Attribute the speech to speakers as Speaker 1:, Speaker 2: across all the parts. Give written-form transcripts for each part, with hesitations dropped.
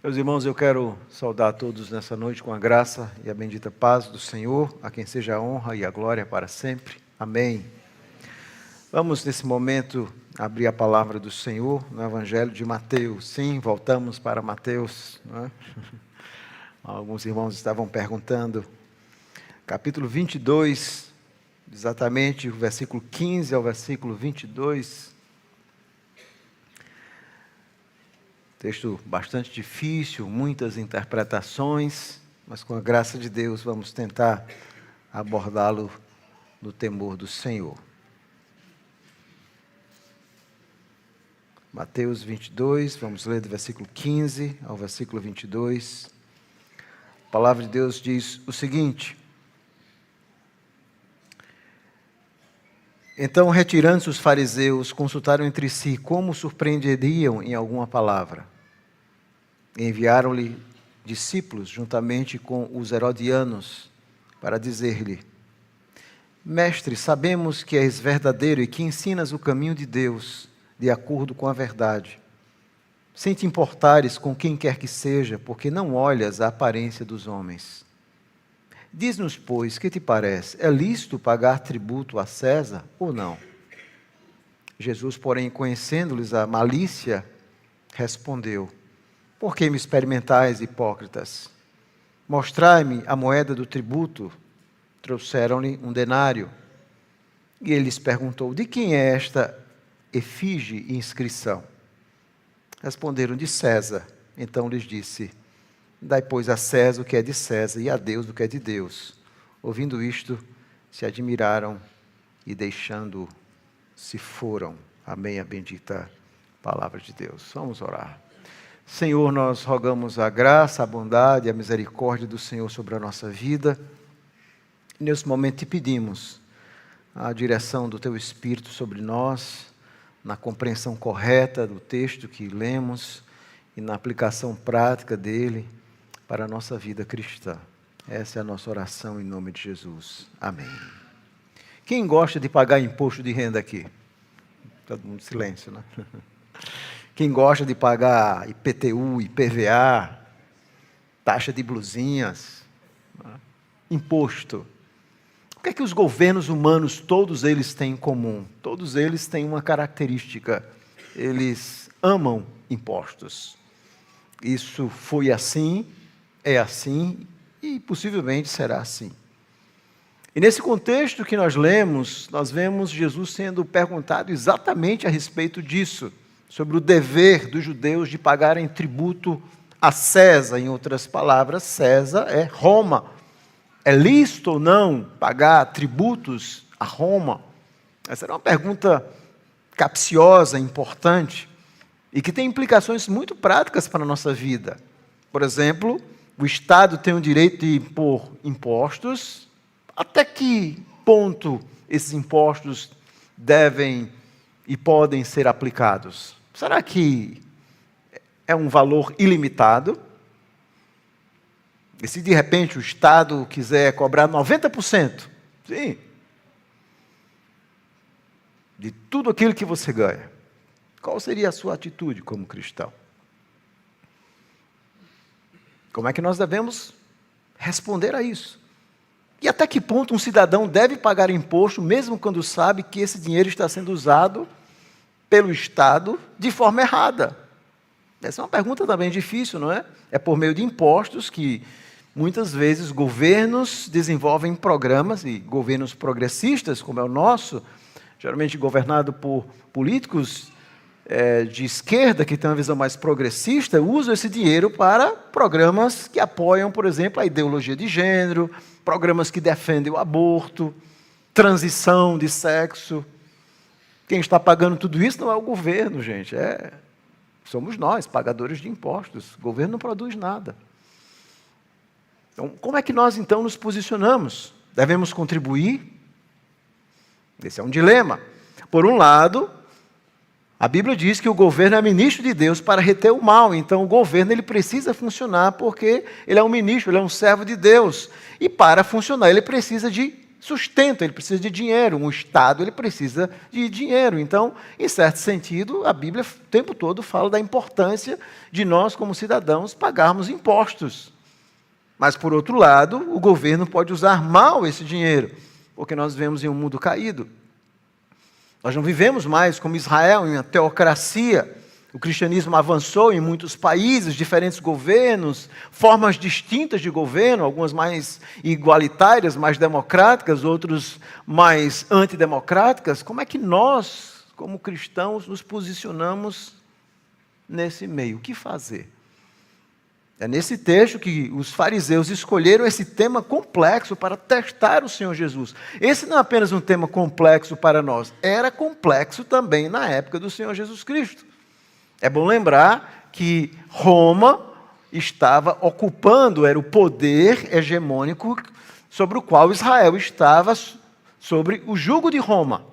Speaker 1: Meus irmãos, eu quero saudar a todos nessa noite com a graça e a bendita paz do Senhor, a quem seja a honra e a glória para sempre. Amém. Vamos, nesse momento, abrir a palavra do Senhor no Evangelho de Mateus. Sim, voltamos para Mateus, não é? Alguns irmãos estavam perguntando. Capítulo 22, exatamente o versículo 15 ao versículo 22. Texto bastante difícil, muitas interpretações, mas com a graça de Deus vamos tentar abordá-lo no temor do Senhor. Mateus 22, vamos ler do versículo 15 ao versículo 22. A palavra de Deus diz o seguinte: Então, retirando-se os fariseus, consultaram entre si como surpreenderiam em alguma palavra. Enviaram-lhe discípulos juntamente com os herodianos para dizer-lhe: Mestre, sabemos que és verdadeiro e que ensinas o caminho de Deus de acordo com a verdade, sem te importares com quem quer que seja, porque não olhas a aparência dos homens. Diz-nos, pois, que te parece? É lícito pagar tributo a César ou não? Jesus, porém, conhecendo-lhes a malícia, respondeu: Por que me experimentais, hipócritas? Mostrai-me a moeda do tributo. Trouxeram-lhe um denário. E ele lhes perguntou: De quem é esta efígie e inscrição? Responderam: De César. Então lhes disse: Dai, pois, a César o que é de César, e a Deus o que é de Deus. Ouvindo isto, se admiraram e, deixando, se foram. Amém, a bendita palavra de Deus. Vamos orar. Senhor, nós rogamos a graça, a bondade e a misericórdia do Senhor sobre a nossa vida. Nesse momento te pedimos a direção do Teu Espírito sobre nós, na compreensão correta do texto que lemos e na aplicação prática dele para a nossa vida cristã. Essa é a nossa oração em nome de Jesus. Amém. Quem gosta de pagar imposto de renda aqui? Todo mundo em silêncio, né? Quem gosta de pagar IPTU, IPVA, taxa de blusinhas, imposto? O que é que os governos humanos, todos eles têm em comum? Todos eles têm uma característica: eles amam impostos. Isso foi assim, é assim e possivelmente será assim. E nesse contexto que nós lemos, nós vemos Jesus sendo perguntado exatamente a respeito disso, sobre o dever dos judeus de pagarem tributo a César. Em outras palavras, César é Roma. É lícito ou não pagar tributos a Roma? Essa era uma pergunta capciosa, importante, e que tem implicações muito práticas para a nossa vida. Por exemplo, o Estado tem o direito de impor impostos. Até que ponto esses impostos devem e podem ser aplicados? Será que é um valor ilimitado? E se de repente o Estado quiser cobrar 90%, sim, de tudo aquilo que você ganha, qual seria a sua atitude como cristão? Como é que nós devemos responder a isso? E até que ponto um cidadão deve pagar imposto, mesmo quando sabe que esse dinheiro está sendo usado pelo Estado de forma errada? Essa é uma pergunta também difícil, não é? É por meio de impostos que, muitas vezes, governos desenvolvem programas, e governos progressistas, como é o nosso, geralmente governado por políticos de esquerda, que tem uma visão mais progressista, usam esse dinheiro para programas que apoiam, por exemplo, a ideologia de gênero, programas que defendem o aborto, transição de sexo. Quem está pagando tudo isso não é o governo, gente, somos nós, pagadores de impostos. O governo não produz nada. Então, como é que nós, então, nos posicionamos? Devemos contribuir? Esse é um dilema. Por um lado, a Bíblia diz que o governo é ministro de Deus para reter o mal. Então, o governo ele precisa funcionar porque ele é um ministro, ele é um servo de Deus. E para funcionar, ele precisa de sustento, ele precisa de dinheiro. Um Estado, ele precisa de dinheiro. Então, em certo sentido, a Bíblia o tempo todo fala da importância de nós, como cidadãos, pagarmos impostos. Mas, por outro lado, o governo pode usar mal esse dinheiro, porque nós vivemos em um mundo caído. Nós não vivemos mais como Israel, em uma teocracia. O cristianismo avançou em muitos países, diferentes governos, formas distintas de governo, algumas mais igualitárias, mais democráticas, outros mais antidemocráticas. Como é que nós, como cristãos, nos posicionamos nesse meio? O que fazer? É nesse texto que os fariseus escolheram esse tema complexo para testar o Senhor Jesus. Esse não é apenas um tema complexo para nós, era complexo também na época do Senhor Jesus Cristo. É bom lembrar que Roma estava ocupando, era o poder hegemônico sobre o qual Israel estava sobre o jugo de Roma.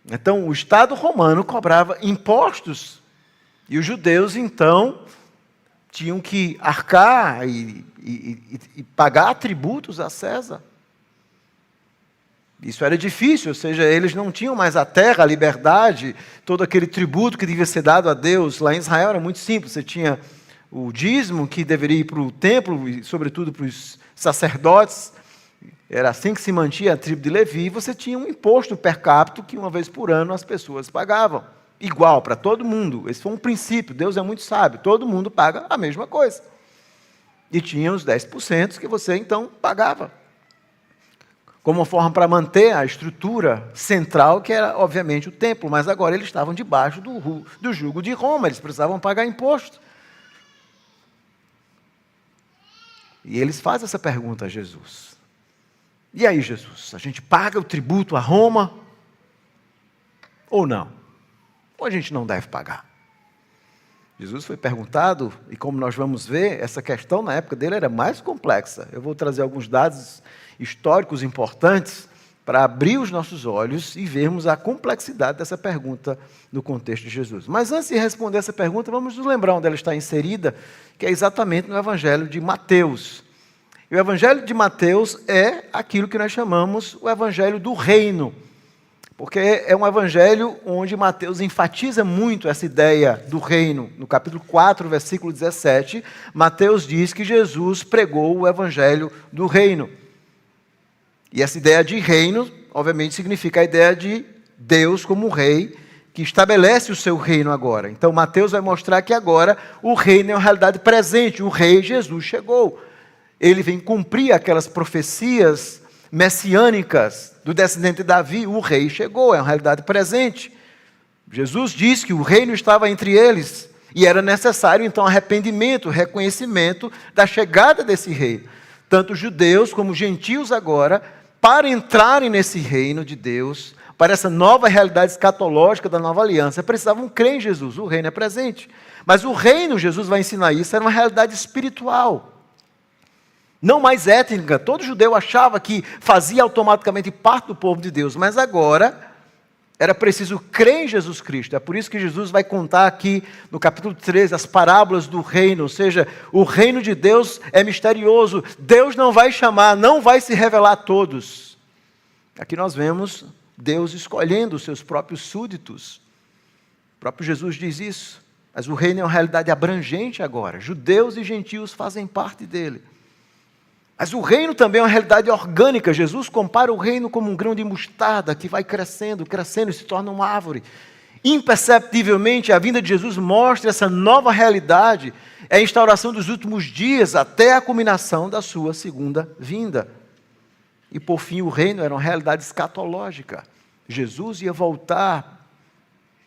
Speaker 1: Então, o Estado romano cobrava impostos e os judeus, então, tinham que arcar e pagar tributos a César. Isso era difícil, ou seja, eles não tinham mais a terra, a liberdade, todo aquele tributo que devia ser dado a Deus. Lá em Israel era muito simples, você tinha o dízimo que deveria ir para o templo, e sobretudo para os sacerdotes, era assim que se mantinha a tribo de Levi, e você tinha um imposto per capita que uma vez por ano as pessoas pagavam. Igual para todo mundo. Esse foi um princípio. Deus é muito sábio. Todo mundo paga a mesma coisa. E tinha os 10% que você, então, pagava. Como uma forma para manter a estrutura central, que era, obviamente, o templo. Mas agora eles estavam debaixo do jugo de Roma. Eles precisavam pagar imposto. E eles fazem essa pergunta a Jesus. E aí, Jesus? A gente paga o tributo a Roma? Ou não? Ou a gente não deve pagar? Jesus foi perguntado, e como nós vamos ver, essa questão na época dele era mais complexa. Eu vou trazer alguns dados históricos importantes para abrir os nossos olhos e vermos a complexidade dessa pergunta no contexto de Jesus. Mas antes de responder essa pergunta, vamos nos lembrar onde ela está inserida, que é exatamente no Evangelho de Mateus. E o Evangelho de Mateus é aquilo que nós chamamos o Evangelho do Reino. Porque é um evangelho onde Mateus enfatiza muito essa ideia do reino. No capítulo 4, versículo 17, Mateus diz que Jesus pregou o evangelho do reino. E essa ideia de reino, obviamente, significa a ideia de Deus como rei, que estabelece o seu reino agora. Então, Mateus vai mostrar que agora o reino é uma realidade presente. O rei Jesus chegou. Ele vem cumprir aquelas profecias messiânicas do descendente de Davi. O rei chegou, é uma realidade presente. Jesus disse que o reino estava entre eles e era necessário então arrependimento, reconhecimento da chegada desse rei. Tanto judeus como gentios agora, para entrarem nesse reino de Deus, para essa nova realidade escatológica da nova aliança, precisavam crer em Jesus. O reino é presente. Mas o reino, Jesus vai ensinar isso, era uma realidade espiritual. Não mais étnica. Todo judeu achava que fazia automaticamente parte do povo de Deus, mas agora era preciso crer em Jesus Cristo. É por isso que Jesus vai contar aqui no capítulo 13 as parábolas do reino, ou seja, o reino de Deus é misterioso. Deus não vai chamar, não vai se revelar a todos. Aqui nós vemos Deus escolhendo os seus próprios súditos. O próprio Jesus diz isso. Mas o reino é uma realidade abrangente agora. Judeus e gentios fazem parte dele. Mas o reino também é uma realidade orgânica. Jesus compara o reino como um grão de mostarda que vai crescendo, crescendo e se torna uma árvore. Imperceptivelmente, a vinda de Jesus mostra essa nova realidade, é a instauração dos últimos dias até a culminação da sua segunda vinda. E por fim, o reino era uma realidade escatológica. Jesus ia voltar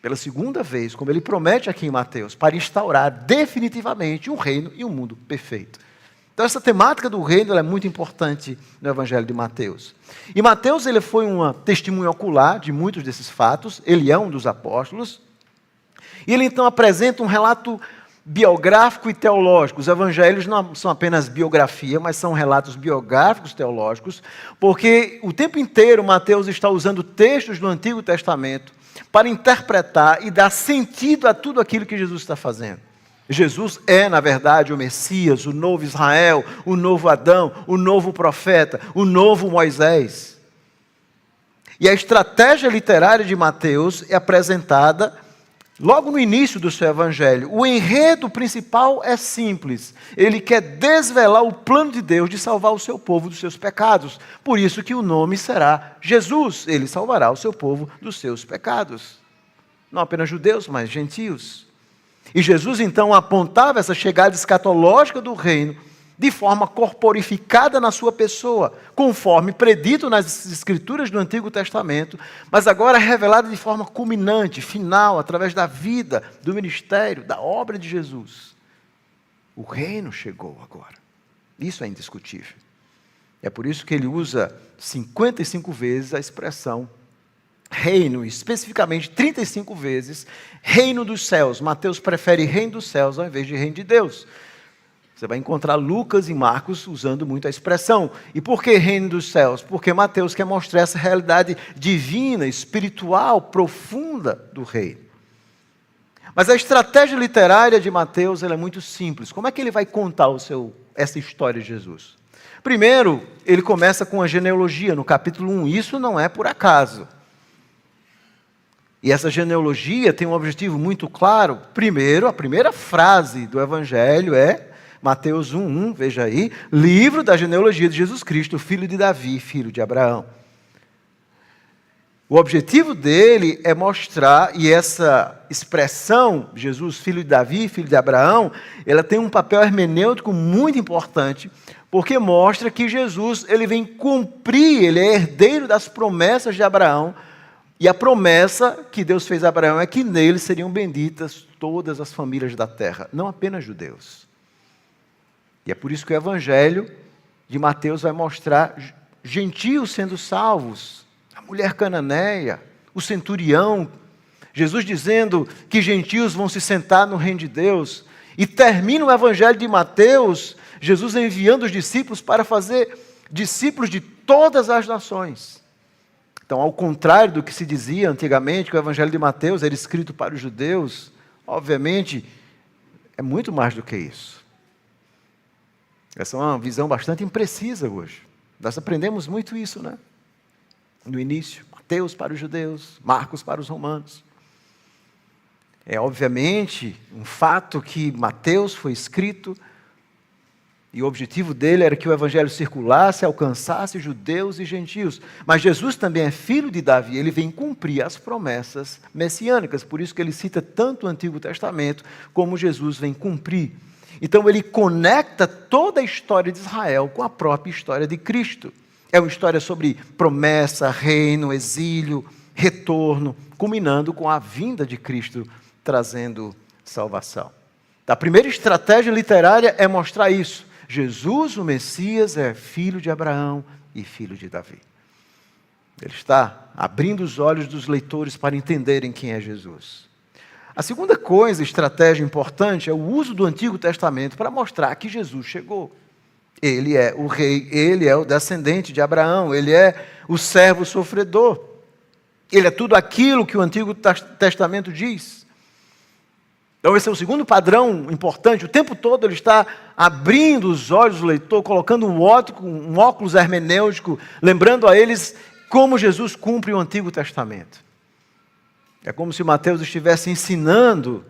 Speaker 1: pela segunda vez, como ele promete aqui em Mateus, para instaurar definitivamente um reino e um mundo perfeito. Então, essa temática do reino ela é muito importante no Evangelho de Mateus. E Mateus ele foi uma testemunha ocular de muitos desses fatos, ele é um dos apóstolos, e ele então apresenta um relato biográfico e teológico. Os evangelhos não são apenas biografia, mas são relatos biográficos teológicos, porque o tempo inteiro Mateus está usando textos do Antigo Testamento para interpretar e dar sentido a tudo aquilo que Jesus está fazendo. Jesus é, na verdade, o Messias, o novo Israel, o novo Adão, o novo profeta, o novo Moisés. E a estratégia literária de Mateus é apresentada logo no início do seu evangelho. O enredo principal é simples. Ele quer desvelar o plano de Deus de salvar o seu povo dos seus pecados. Por isso que o nome será Jesus. Ele salvará o seu povo dos seus pecados. Não apenas judeus, mas gentios. E Jesus então apontava essa chegada escatológica do reino de forma corporificada na sua pessoa, conforme predito nas Escrituras do Antigo Testamento, mas agora revelada de forma culminante, final, através da vida, do ministério, da obra de Jesus. O reino chegou agora. Isso é indiscutível. É por isso que ele usa 55 vezes a expressão reino, especificamente 35 vezes, reino dos céus. Mateus prefere reino dos céus ao invés de reino de Deus. Você vai encontrar Lucas e Marcos usando muito a expressão. E por que reino dos céus? Porque Mateus quer mostrar essa realidade divina, espiritual, profunda do reino. Mas a estratégia literária de Mateus ela é muito simples. Como é que ele vai contar essa história de Jesus? Primeiro, ele começa com a genealogia, no capítulo 1. Isso não é por acaso. E essa genealogia tem um objetivo muito claro. Primeiro, a primeira frase do Evangelho é Mateus 1:1, veja aí, livro da genealogia de Jesus Cristo, filho de Davi, filho de Abraão. O objetivo dele é mostrar, e essa expressão, Jesus, filho de Davi, filho de Abraão, ela tem um papel hermenêutico muito importante, porque mostra que Jesus ele vem cumprir, ele é herdeiro das promessas de Abraão, e a promessa que Deus fez a Abraão é que nele seriam benditas todas as famílias da terra, não apenas judeus. E é por isso que o Evangelho de Mateus vai mostrar gentios sendo salvos, a mulher cananeia, o centurião, Jesus dizendo que gentios vão se sentar no reino de Deus. E termina o Evangelho de Mateus, Jesus enviando os discípulos para fazer discípulos de todas as nações. Então, ao contrário do que se dizia antigamente, que o Evangelho de Mateus era escrito para os judeus, obviamente, é muito mais do que isso. Essa é uma visão bastante imprecisa hoje. Nós aprendemos muito isso, né? No início, Mateus para os judeus, Marcos para os romanos. É obviamente um fato que Mateus foi escrito e o objetivo dele era que o evangelho circulasse, alcançasse judeus e gentios. Mas Jesus também é filho de Davi, ele vem cumprir as promessas messiânicas, por isso que ele cita tanto o Antigo Testamento como Jesus vem cumprir. Então ele conecta toda a história de Israel com a própria história de Cristo. É uma história sobre promessa, reino, exílio, retorno, culminando com a vinda de Cristo, trazendo salvação. A primeira estratégia literária é mostrar isso. Jesus, o Messias, é filho de Abraão e filho de Davi. Ele está abrindo os olhos dos leitores para entenderem quem é Jesus. A segunda coisa, estratégia importante, é o uso do Antigo Testamento para mostrar que Jesus chegou. Ele é o rei, ele é o descendente de Abraão, ele é o servo sofredor. Ele é tudo aquilo que o Antigo Testamento diz. Então esse é o segundo padrão importante. O tempo todo ele está abrindo os olhos do leitor, colocando um óculos hermenêutico, lembrando a eles como Jesus cumpre o Antigo Testamento. É como se Mateus estivesse ensinando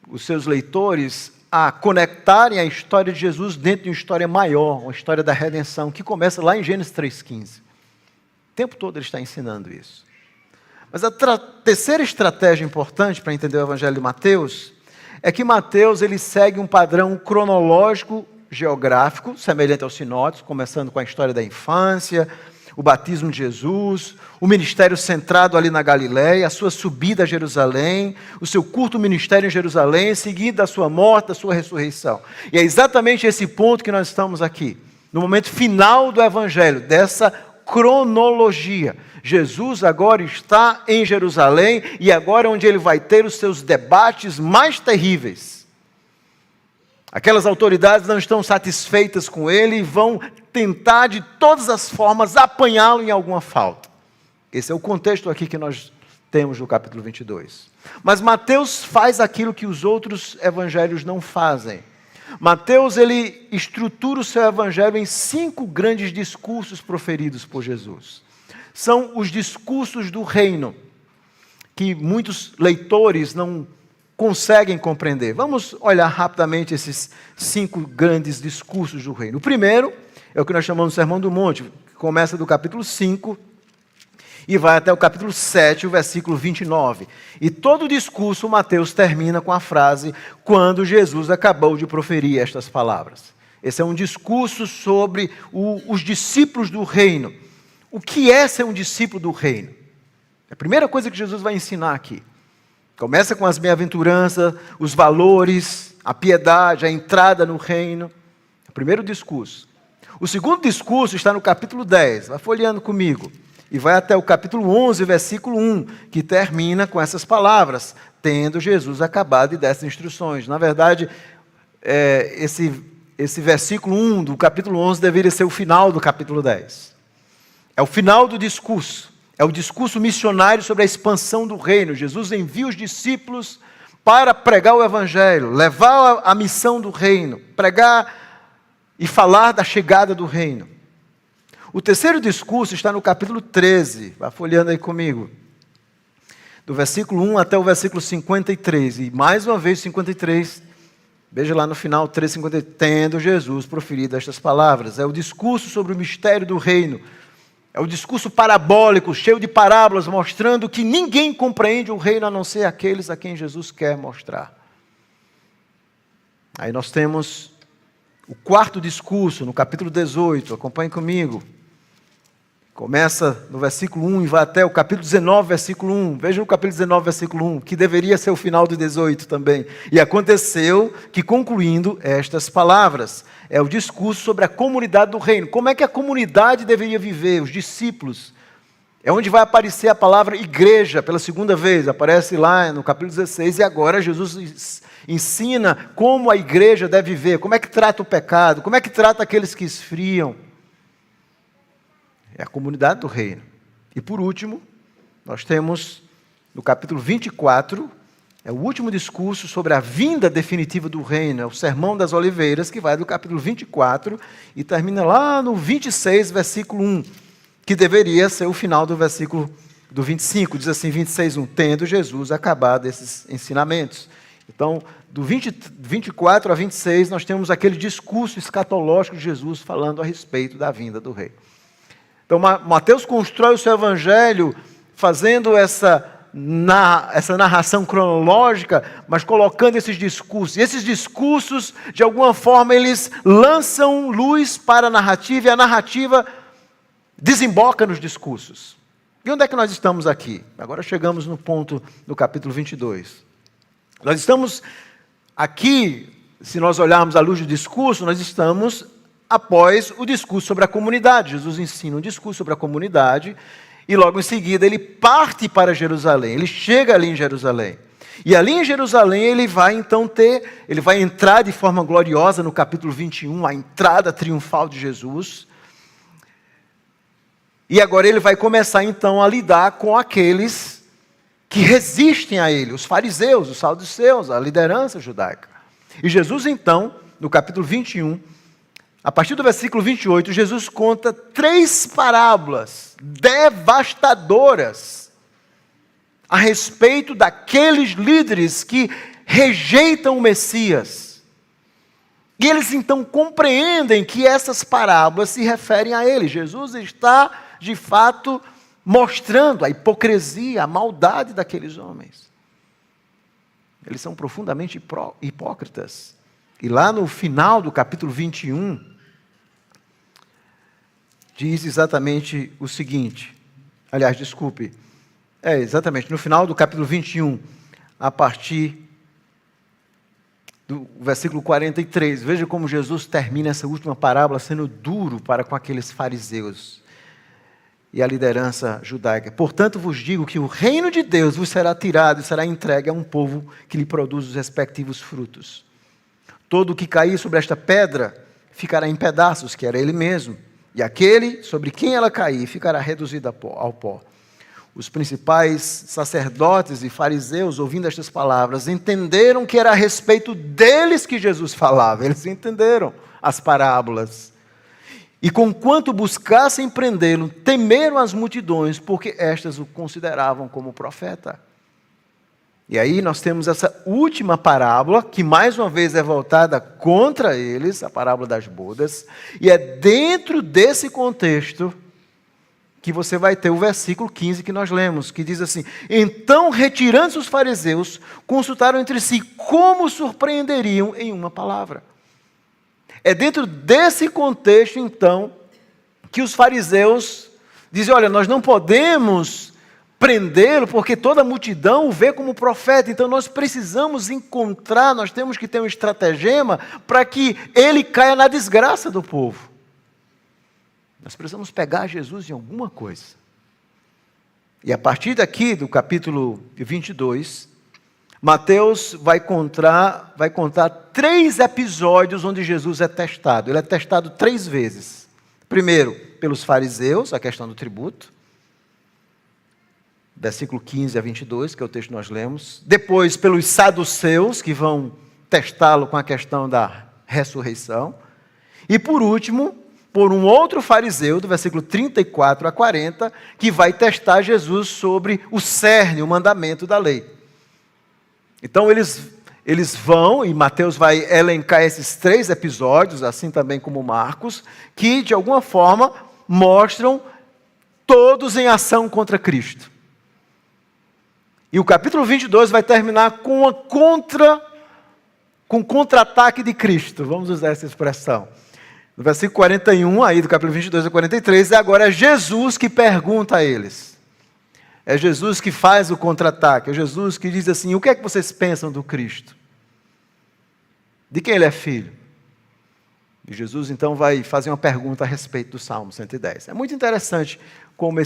Speaker 1: os seus leitores a conectarem a história de Jesus dentro de uma história maior, uma história da redenção, que começa lá em Gênesis 3,15. O tempo todo ele está ensinando isso. Mas a terceira estratégia importante para entender o Evangelho de Mateus é que Mateus ele segue um padrão cronológico, geográfico, semelhante aos sinóticos, começando com a história da infância, o batismo de Jesus, o ministério centrado ali na Galileia, a sua subida a Jerusalém, o seu curto ministério em Jerusalém, seguida a sua morte, a sua ressurreição. E é exatamente esse ponto que nós estamos aqui, no momento final do Evangelho, dessa cronologia. Jesus agora está em Jerusalém e agora é onde ele vai ter os seus debates mais terríveis. Aquelas autoridades não estão satisfeitas com ele e vão tentar de todas as formas apanhá-lo em alguma falta. Esse é o contexto aqui que nós temos no capítulo 22. Mas Mateus faz aquilo que os outros evangelhos não fazem. Mateus, ele estrutura o seu evangelho em 5 grandes discursos proferidos por Jesus. São os discursos do reino, que muitos leitores não conseguem compreender. Vamos olhar rapidamente esses 5 grandes discursos do reino. O primeiro é o que nós chamamos de Sermão do Monte, que começa do capítulo 5 e vai até o capítulo 7, o versículo 29. E todo o discurso, Mateus termina com a frase, quando Jesus acabou de proferir estas palavras. Esse é um discurso sobre os discípulos do reino. O que é ser um discípulo do reino? É a primeira coisa que Jesus vai ensinar aqui. Começa com as bem-aventuranças, os valores, a piedade, a entrada no reino. É o primeiro discurso. O segundo discurso está no capítulo 10. Vai folheando comigo. E vai até o capítulo 11, versículo 1, que termina com essas palavras, tendo Jesus acabado de dar essas instruções. Na verdade, esse versículo 1 do capítulo 11 deveria ser o final do capítulo 10. É o final do discurso. É o discurso missionário sobre a expansão do reino. Jesus envia os discípulos para pregar o evangelho, levar a missão do reino, pregar e falar da chegada do reino. O terceiro discurso está no capítulo 13, vai folheando aí comigo, do versículo 1 até o versículo 53, e mais uma vez 53, veja lá no final, 3:53, tendo Jesus proferido estas palavras. É o discurso sobre o mistério do reino, é o discurso parabólico, cheio de parábolas, mostrando que ninguém compreende o reino a não ser aqueles a quem Jesus quer mostrar. Aí nós temos o quarto discurso, no capítulo 18, acompanhe comigo. Começa no versículo 1 e vai até o capítulo 19, versículo 1. Veja o capítulo 19, versículo 1, que deveria ser o final do 18 também. E aconteceu que, concluindo estas palavras, é o discurso sobre a comunidade do reino. Como é que a comunidade deveria viver, os discípulos? É onde vai aparecer a palavra igreja pela segunda vez. Aparece lá no capítulo 16 e agora Jesus ensina como a igreja deve viver, como é que trata o pecado, como é que trata aqueles que esfriam. É a comunidade do reino. E por último, nós temos no capítulo 24, é o último discurso sobre a vinda definitiva do reino, é o Sermão das Oliveiras, que vai do capítulo 24 e termina lá no 26, versículo 1, que deveria ser o final do versículo do 25, diz assim, 26:1, tendo Jesus acabado esses ensinamentos. Então, do 24 a 26, nós temos aquele discurso escatológico de Jesus falando a respeito da vinda do rei. Então, Mateus constrói o seu evangelho fazendo essa narração cronológica, mas colocando esses discursos. E esses discursos, de alguma forma, eles lançam luz para a narrativa, e a narrativa desemboca nos discursos. E onde é que nós estamos aqui? Agora chegamos no ponto do capítulo 22. Nós estamos aqui, se nós olharmos à luz do discurso, nós estamos após o discurso sobre a comunidade. Jesus ensina um discurso sobre a comunidade e logo em seguida ele parte para Jerusalém. Ele chega ali em Jerusalém. E ali em Jerusalém ele vai entrar de forma gloriosa no capítulo 21, a entrada triunfal de Jesus. E agora ele vai começar então a lidar com aqueles que resistem a ele, os fariseus, os saduceus, a liderança judaica. E Jesus então, no capítulo 21, a partir do versículo 28, Jesus conta 3 parábolas devastadoras a respeito daqueles líderes que rejeitam o Messias. E eles então compreendem que essas parábolas se referem a ele. Jesus está, de fato, mostrando a hipocrisia, a maldade daqueles homens. Eles são profundamente hipócritas. E lá no final do capítulo 21, diz exatamente o seguinte, exatamente, no final do capítulo 21, a partir do versículo 43, veja como Jesus termina essa última parábola sendo duro para com aqueles fariseus e a liderança judaica. Portanto, vos digo que o reino de Deus vos será tirado e será entregue a um povo que lhe produz os respectivos frutos. Todo o que cair sobre esta pedra ficará em pedaços, que era ele mesmo. E aquele sobre quem ela cair ficará reduzido ao pó. Os principais sacerdotes e fariseus, ouvindo estas palavras, entenderam que era a respeito deles que Jesus falava. Eles entenderam as parábolas. E conquanto buscassem prendê-lo, temeram as multidões, porque estas o consideravam como profeta. E aí nós temos essa última parábola, que mais uma vez é voltada contra eles, a parábola das bodas. E é dentro desse contexto que você vai ter o versículo 15 que nós lemos, que diz assim: então, retirando-se os fariseus, consultaram entre si como surpreenderiam em uma palavra. É dentro desse contexto, então, que os fariseus dizem: olha, nós não podemos prendê-lo, porque toda a multidão o vê como profeta, então nós precisamos encontrar, nós temos que ter um estratagema para que ele caia na desgraça do povo. Nós precisamos pegar Jesus em alguma coisa. E a partir daqui, do capítulo 22, Mateus vai contar 3 episódios onde Jesus é testado. Ele é testado 3 vezes. Primeiro, pelos fariseus, a questão do tributo. Versículo 15 a 22, que é o texto que nós lemos. Depois, pelos saduceus, que vão testá-lo com a questão da ressurreição. E por último, por um outro fariseu, do versículo 34 a 40, que vai testar Jesus sobre o cerne, o mandamento da lei. Então eles vão, e Mateus vai elencar esses 3 episódios, assim também como Marcos, que de alguma forma mostram todos em ação contra Cristo. E o capítulo 22 vai terminar com um contra-ataque de Cristo, vamos usar essa expressão. No versículo 41, aí do capítulo 22 a 43, agora é Jesus que pergunta a eles. É Jesus que faz o contra-ataque. É Jesus que diz assim: o que é que vocês pensam do Cristo? De quem ele é filho? E Jesus então vai fazer uma pergunta a respeito do Salmo 110. É muito interessante como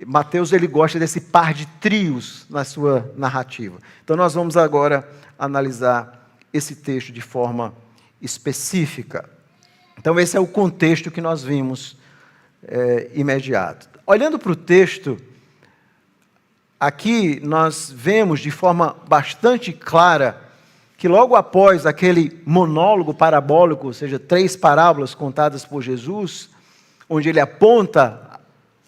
Speaker 1: Mateus ele gosta desse par de trios na sua narrativa. Então nós vamos agora analisar esse texto de forma específica. Então esse é o contexto que nós vimos imediato. Olhando para o texto, aqui nós vemos de forma bastante clara que logo após aquele monólogo parabólico, ou seja, 3 parábolas contadas por Jesus, onde ele aponta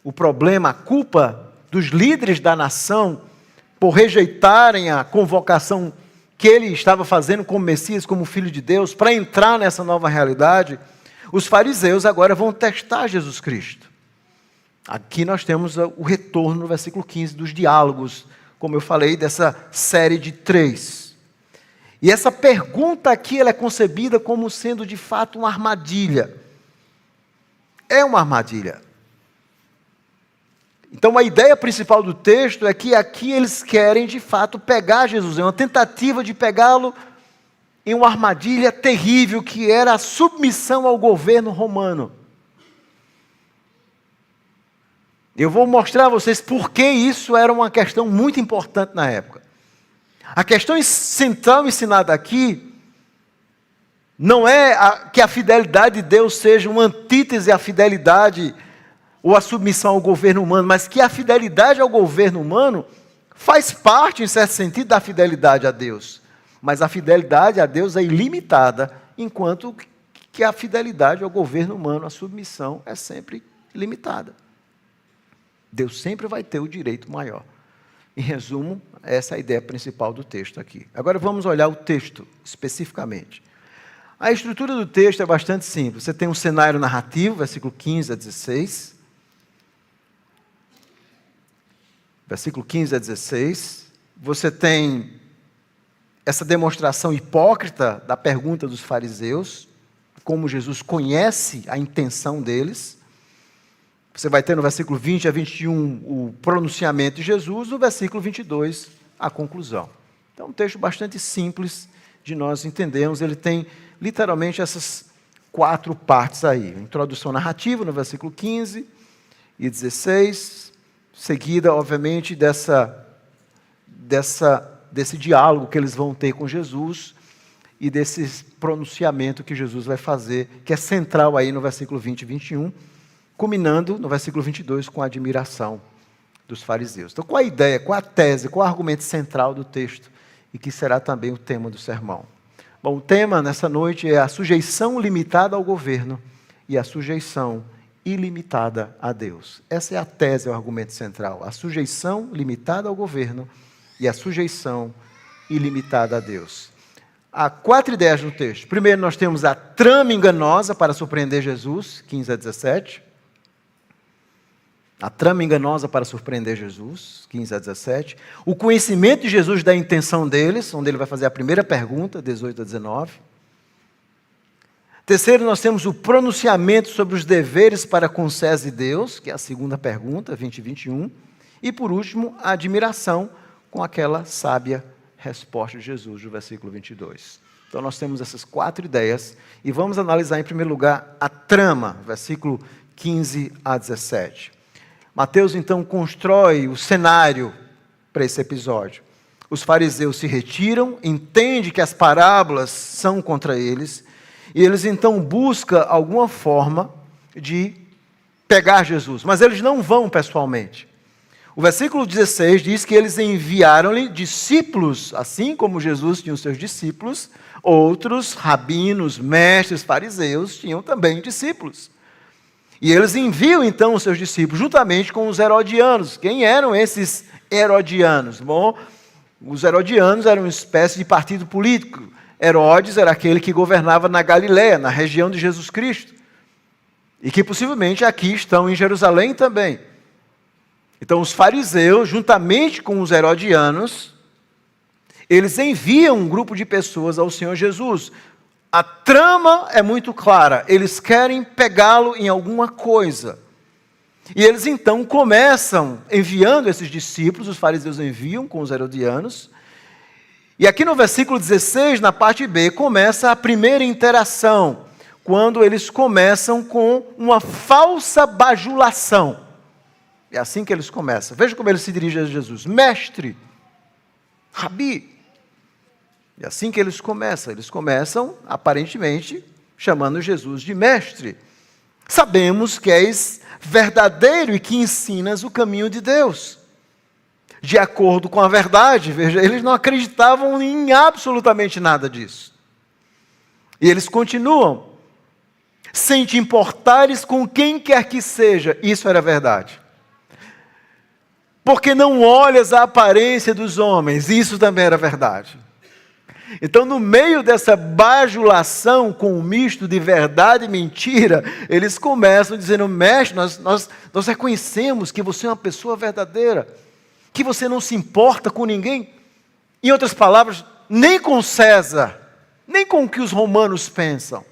Speaker 1: o problema, a culpa dos líderes da nação por rejeitarem a convocação que ele estava fazendo como Messias, como Filho de Deus, para entrar nessa nova realidade, os fariseus agora vão testar Jesus Cristo. Aqui nós temos o retorno no versículo 15 dos diálogos, como eu falei, dessa série de 3. E essa pergunta aqui ela é concebida como sendo de fato uma armadilha. É uma armadilha. Então a ideia principal do texto é que aqui eles querem de fato pegar Jesus, é uma tentativa de pegá-lo em uma armadilha terrível que era a submissão ao governo romano. Eu vou mostrar a vocês por que isso era uma questão muito importante na época. A questão central ensinada aqui não é que a fidelidade de Deus seja uma antítese à fidelidade ou à submissão ao governo humano, mas que a fidelidade ao governo humano faz parte, em certo sentido, da fidelidade a Deus. Mas a fidelidade a Deus é ilimitada, enquanto que a fidelidade ao governo humano, a submissão, é sempre limitada. Deus sempre vai ter o direito maior. Em resumo, essa é a ideia principal do texto aqui. Agora vamos olhar o texto especificamente. A estrutura do texto é bastante simples. Você tem um cenário narrativo, versículo 15 a 16. Versículo 15 a 16. Você tem essa demonstração hipócrita da pergunta dos fariseus, como Jesus conhece a intenção deles. Você vai ter no versículo 20 a 21 o pronunciamento de Jesus, no versículo 22 a conclusão. Então, um texto bastante simples de nós entendermos. Ele tem literalmente essas 4 partes aí. Introdução narrativa no versículo 15 e 16, seguida, obviamente, desse diálogo que eles vão ter com Jesus e desse pronunciamento que Jesus vai fazer, que é central aí no versículo 20 e 21, culminando no versículo 22 com a admiração dos fariseus. Então, qual a ideia, qual a tese, qual o argumento central do texto e que será também o tema do sermão? Bom, o tema nessa noite é a sujeição limitada ao governo e a sujeição ilimitada a Deus. Essa é a tese, é o argumento central. A sujeição limitada ao governo e a sujeição ilimitada a Deus. Há 4 ideias no texto. Primeiro, nós temos a trama enganosa para surpreender Jesus, 15 a 17. A trama enganosa para surpreender Jesus, 15 a 17. O conhecimento de Jesus da intenção deles, onde ele vai fazer a primeira pergunta, 18 a 19. Terceiro, nós temos o pronunciamento sobre os deveres para com César e Deus, que é a segunda pergunta, 20 e 21. E por último, a admiração com aquela sábia resposta de Jesus, no versículo 22. Então nós temos essas 4 ideias e vamos analisar em primeiro lugar a trama, versículo 15 a 17. Mateus então constrói o cenário para esse episódio. Os fariseus se retiram, entendem que as parábolas são contra eles, e eles então buscam alguma forma de pegar Jesus, mas eles não vão pessoalmente. O versículo 16 diz que eles enviaram-lhe discípulos, assim como Jesus tinha os seus discípulos, outros rabinos, mestres, fariseus tinham também discípulos. E eles enviam então os seus discípulos, juntamente com os herodianos. Quem eram esses herodianos? Bom, os herodianos eram uma espécie de partido político. Herodes era aquele que governava na Galileia, na região de Jesus Cristo. E que possivelmente aqui estão em Jerusalém também. Então os fariseus, juntamente com os herodianos, eles enviam um grupo de pessoas ao Senhor Jesus. A trama é muito clara, eles querem pegá-lo em alguma coisa. E eles então começam enviando esses discípulos, os fariseus enviam com os herodianos. E aqui no versículo 16, na parte B, começa a primeira interação, quando eles começam com uma falsa bajulação. É assim que eles começam. Veja como eles se dirigem a Jesus. Mestre, Rabi. É assim que eles começam. Eles começam, aparentemente, chamando Jesus de mestre. Sabemos que és verdadeiro e que ensinas o caminho de Deus. De acordo com a verdade, veja, eles não acreditavam em absolutamente nada disso. E eles continuam. Sem te importares com quem quer que seja. Isso era verdade. Porque não olhas a aparência dos homens. Isso também era verdade. Então, no meio dessa bajulação com um misto de verdade e mentira, eles começam dizendo, mestre, nós reconhecemos que você é uma pessoa verdadeira, que você não se importa com ninguém. Em outras palavras, nem com César, nem com o que os romanos pensam.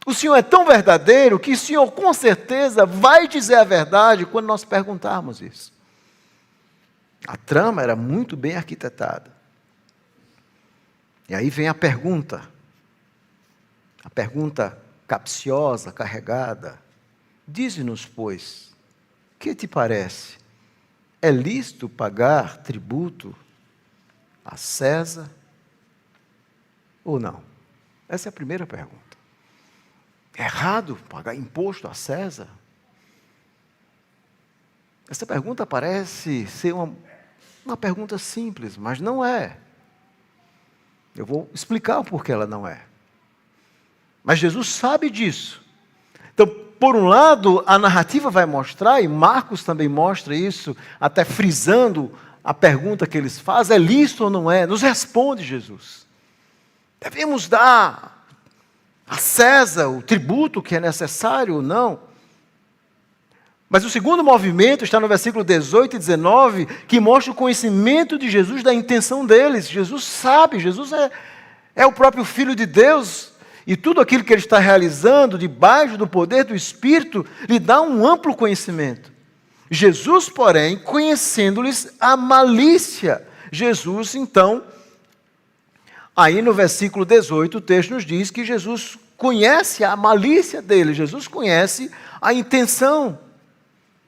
Speaker 1: O Senhor é tão verdadeiro que o Senhor com certeza vai dizer a verdade quando nós perguntarmos isso. A trama era muito bem arquitetada. E aí vem a pergunta capciosa, carregada. Dize-nos, pois, que te parece? É lícito pagar tributo a César ou não? Essa é a primeira pergunta. É errado pagar imposto a César? Essa pergunta parece ser uma pergunta simples, mas não é. Eu vou explicar o porquê ela não é. Mas Jesus sabe disso. Então, por um lado, a narrativa vai mostrar, e Marcos também mostra isso, até frisando a pergunta que eles fazem, é lícito ou não é? Nos responde Jesus. Devemos dar a César o tributo que é necessário ou não? Mas o segundo movimento está no versículo 18 e 19, que mostra o conhecimento de Jesus da intenção deles. Jesus sabe, Jesus é o próprio Filho de Deus, e tudo aquilo que ele está realizando, debaixo do poder do Espírito, lhe dá um amplo conhecimento. Jesus, porém, conhecendo-lhes a malícia. Jesus, então, aí no versículo 18, o texto nos diz que Jesus conhece a malícia dele, Jesus conhece a intenção.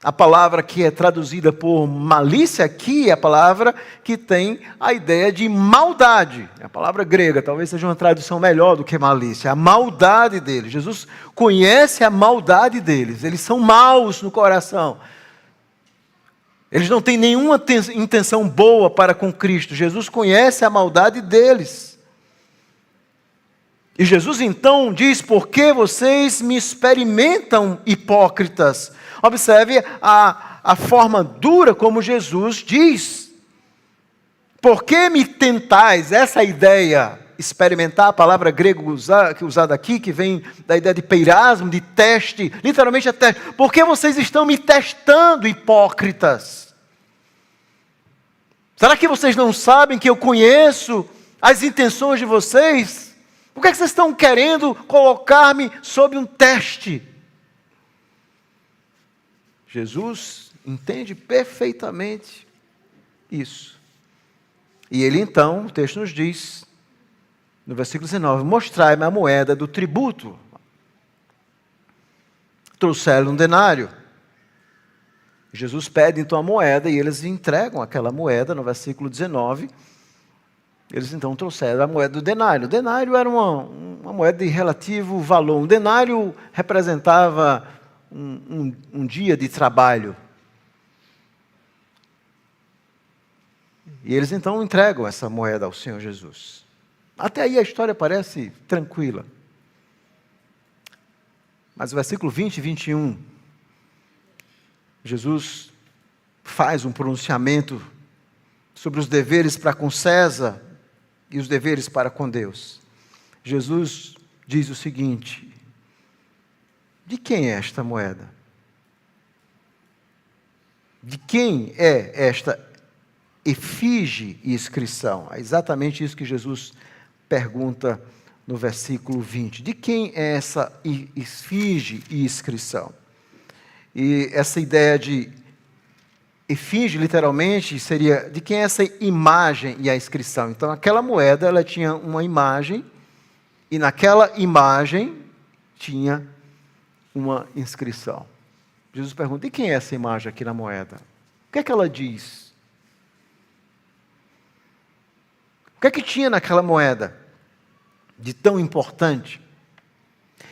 Speaker 1: A palavra que é traduzida por malícia aqui é a palavra que tem a ideia de maldade. É a palavra grega, talvez seja uma tradução melhor do que malícia. A maldade deles. Jesus conhece a maldade deles. Eles são maus no coração. Eles não têm nenhuma intenção boa para com Cristo. Jesus conhece a maldade deles. E Jesus então diz: por que vocês me experimentam, hipócritas? Observe a forma dura como Jesus diz. Por que me tentais? Essa ideia, experimentar, a palavra grega usada aqui, que vem da ideia de peirasmo, de teste, literalmente é teste. Por que vocês estão me testando, hipócritas? Será que vocês não sabem que eu conheço as intenções de vocês? Por que vocês estão querendo colocar-me sob um teste? Jesus entende perfeitamente isso. E ele então, o texto nos diz, no versículo 19, mostrai-me a moeda do tributo. Trouxeram um denário. Jesus pede então a moeda e eles entregam aquela moeda, no versículo 19. Eles então trouxeram a moeda do denário. O denário era uma moeda de relativo valor. Um denário representava um dia de trabalho. E eles então entregam essa moeda ao Senhor Jesus. Até aí a história parece tranquila. Mas o versículo 20 e 21, Jesus faz um pronunciamento sobre os deveres para com César e os deveres para com Deus. Jesus diz o seguinte: de quem é esta moeda? De quem é esta efígie e inscrição? É exatamente isso que Jesus pergunta no versículo 20. De quem é essa efígie e inscrição? E essa ideia de efígie, literalmente, seria de quem é essa imagem e a inscrição. Então, aquela moeda, ela tinha uma imagem, e naquela imagem tinha uma inscrição. Jesus pergunta: de quem é essa imagem aqui na moeda? O que é que ela diz? O que é que tinha naquela moeda de tão importante?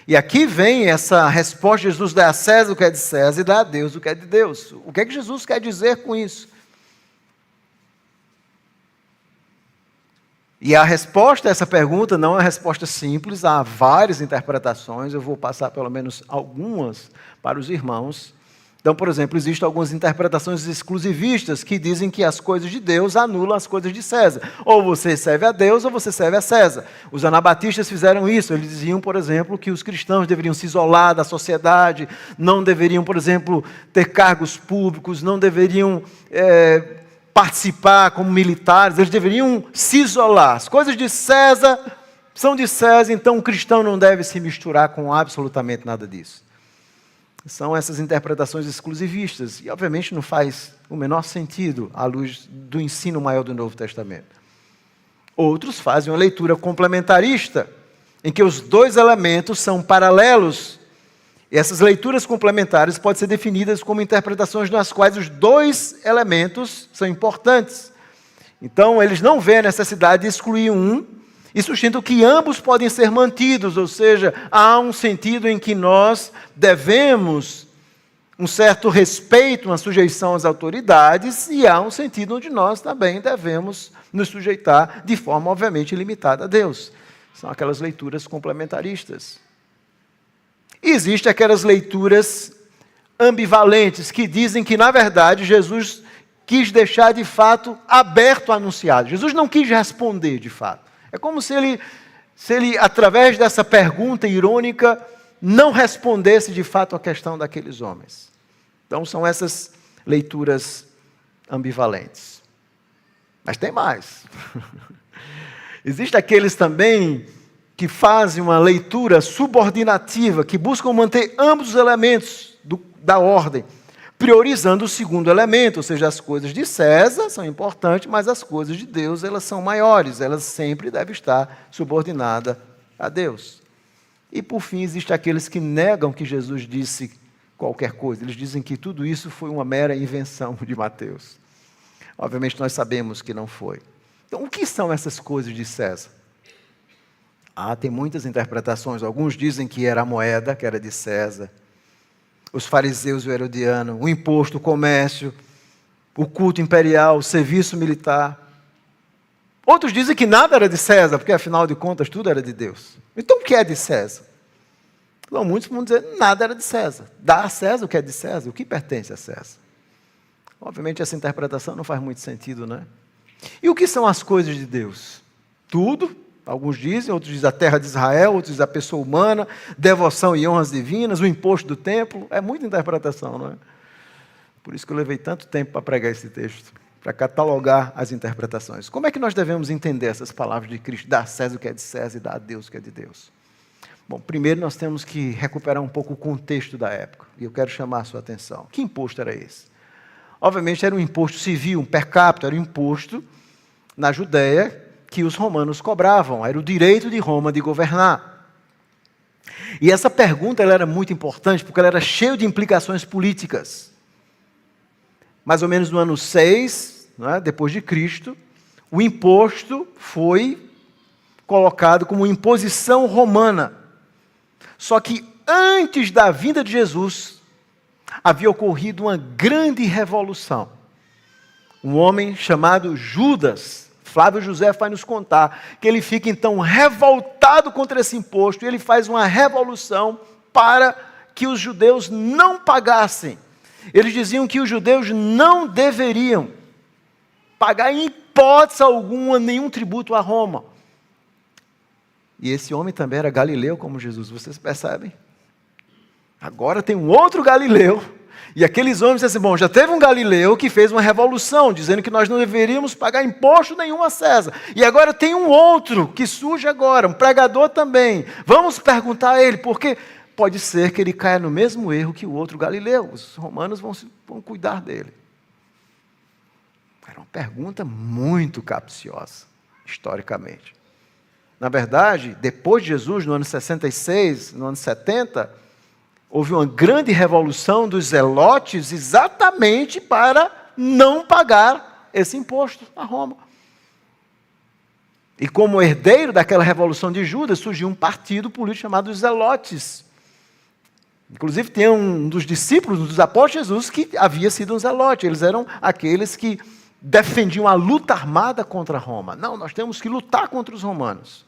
Speaker 1: E aqui vem essa resposta de Jesus: dá a César o que é de César e dá a Deus o que é de Deus. O que é que Jesus quer dizer com isso? E a resposta a essa pergunta não é uma resposta simples, há várias interpretações, eu vou passar pelo menos algumas para os irmãos. Então, por exemplo, existem algumas interpretações exclusivistas que dizem que as coisas de Deus anulam as coisas de César. Ou você serve a Deus ou você serve a César. Os anabatistas fizeram isso. Eles diziam, por exemplo, que os cristãos deveriam se isolar da sociedade, não deveriam, por exemplo, ter cargos públicos, não deveriam participar como militares, eles deveriam se isolar. As coisas de César são de César, então o cristão não deve se misturar com absolutamente nada disso. São essas interpretações exclusivistas, e obviamente não faz o menor sentido à luz do ensino maior do Novo Testamento. Outros fazem uma leitura complementarista, em que os dois elementos são paralelos, e essas leituras complementares podem ser definidas como interpretações nas quais os dois elementos são importantes. Então, eles não veem a necessidade de excluir um, e sustentam que ambos podem ser mantidos, ou seja, há um sentido em que nós devemos um certo respeito, uma sujeição às autoridades, e há um sentido onde nós também devemos nos sujeitar de forma, obviamente, limitada a Deus. São aquelas leituras complementaristas. E existem aquelas leituras ambivalentes, que dizem que, na verdade, Jesus quis deixar de fato aberto a anunciado. Jesus não quis responder de fato. É como se ele, através dessa pergunta irônica, não respondesse de fato a questão daqueles homens. Então, são essas leituras ambivalentes. Mas tem mais. Existem aqueles também que fazem uma leitura subordinativa, que buscam manter ambos os elementos da ordem, priorizando o segundo elemento, ou seja, as coisas de César são importantes, mas as coisas de Deus, elas são maiores, elas sempre devem estar subordinadas a Deus. E por fim, existem aqueles que negam que Jesus disse qualquer coisa, eles dizem que tudo isso foi uma mera invenção de Mateus. Obviamente nós sabemos que não foi. Então, o que são essas coisas de César? Tem muitas interpretações, alguns dizem que era a moeda, que era de César, os fariseus e o herodiano, o imposto, o comércio, o culto imperial, o serviço militar. Outros dizem que nada era de César, porque afinal de contas tudo era de Deus. Então o que é de César? Então muitos vão dizer nada era de César. Dá a César o que é de César, o que pertence a César. Obviamente essa interpretação não faz muito sentido, né? E o que são as coisas de Deus? Tudo, alguns dizem, outros dizem a terra de Israel, outros dizem a pessoa humana, devoção e honras divinas, o imposto do templo. É muita interpretação, não é? Por isso que eu levei tanto tempo para pregar esse texto, para catalogar as interpretações. Como é que nós devemos entender essas palavras de Cristo? Dar a César o que é de César e dar a Deus o que é de Deus. Bom, primeiro nós temos que recuperar um pouco o contexto da época, e eu quero chamar a sua atenção. Que imposto era esse? Obviamente era um imposto civil, um per capita, era um imposto na Judéia que os romanos cobravam, era o direito de Roma de governar. E essa pergunta ela era muito importante, porque ela era cheia de implicações políticas. Mais ou menos no ano 6, né, depois de Cristo, o imposto foi colocado como imposição romana. Só que antes da vinda de Jesus, havia ocorrido uma grande revolução. Um homem chamado Judas, Flávio José vai nos contar, que ele fica então revoltado contra esse imposto, e ele faz uma revolução para que os judeus não pagassem. Eles diziam que os judeus não deveriam pagar em hipótese alguma nenhum tributo a Roma. E esse homem também era galileu como Jesus, vocês percebem? Agora tem um outro Galileu, e aqueles homens dizem assim, bom, já teve um Galileu que fez uma revolução, dizendo que nós não deveríamos pagar imposto nenhum a César. E agora tem um outro que surge agora, um pregador também. Vamos perguntar a ele, porque pode ser que ele caia no mesmo erro que o outro Galileu. Os romanos vão cuidar dele. Era uma pergunta muito capciosa, historicamente. Na verdade, depois de Jesus, no ano 66, no ano 70, houve uma grande revolução dos zelotes exatamente para não pagar esse imposto a Roma. E como herdeiro daquela revolução de Judas, surgiu um partido político chamado os zelotes. Inclusive, tem um dos discípulos, um dos apóstolos de Jesus, que havia sido um zelote. Eles eram aqueles que defendiam a luta armada contra Roma. Não, nós temos que lutar contra os romanos.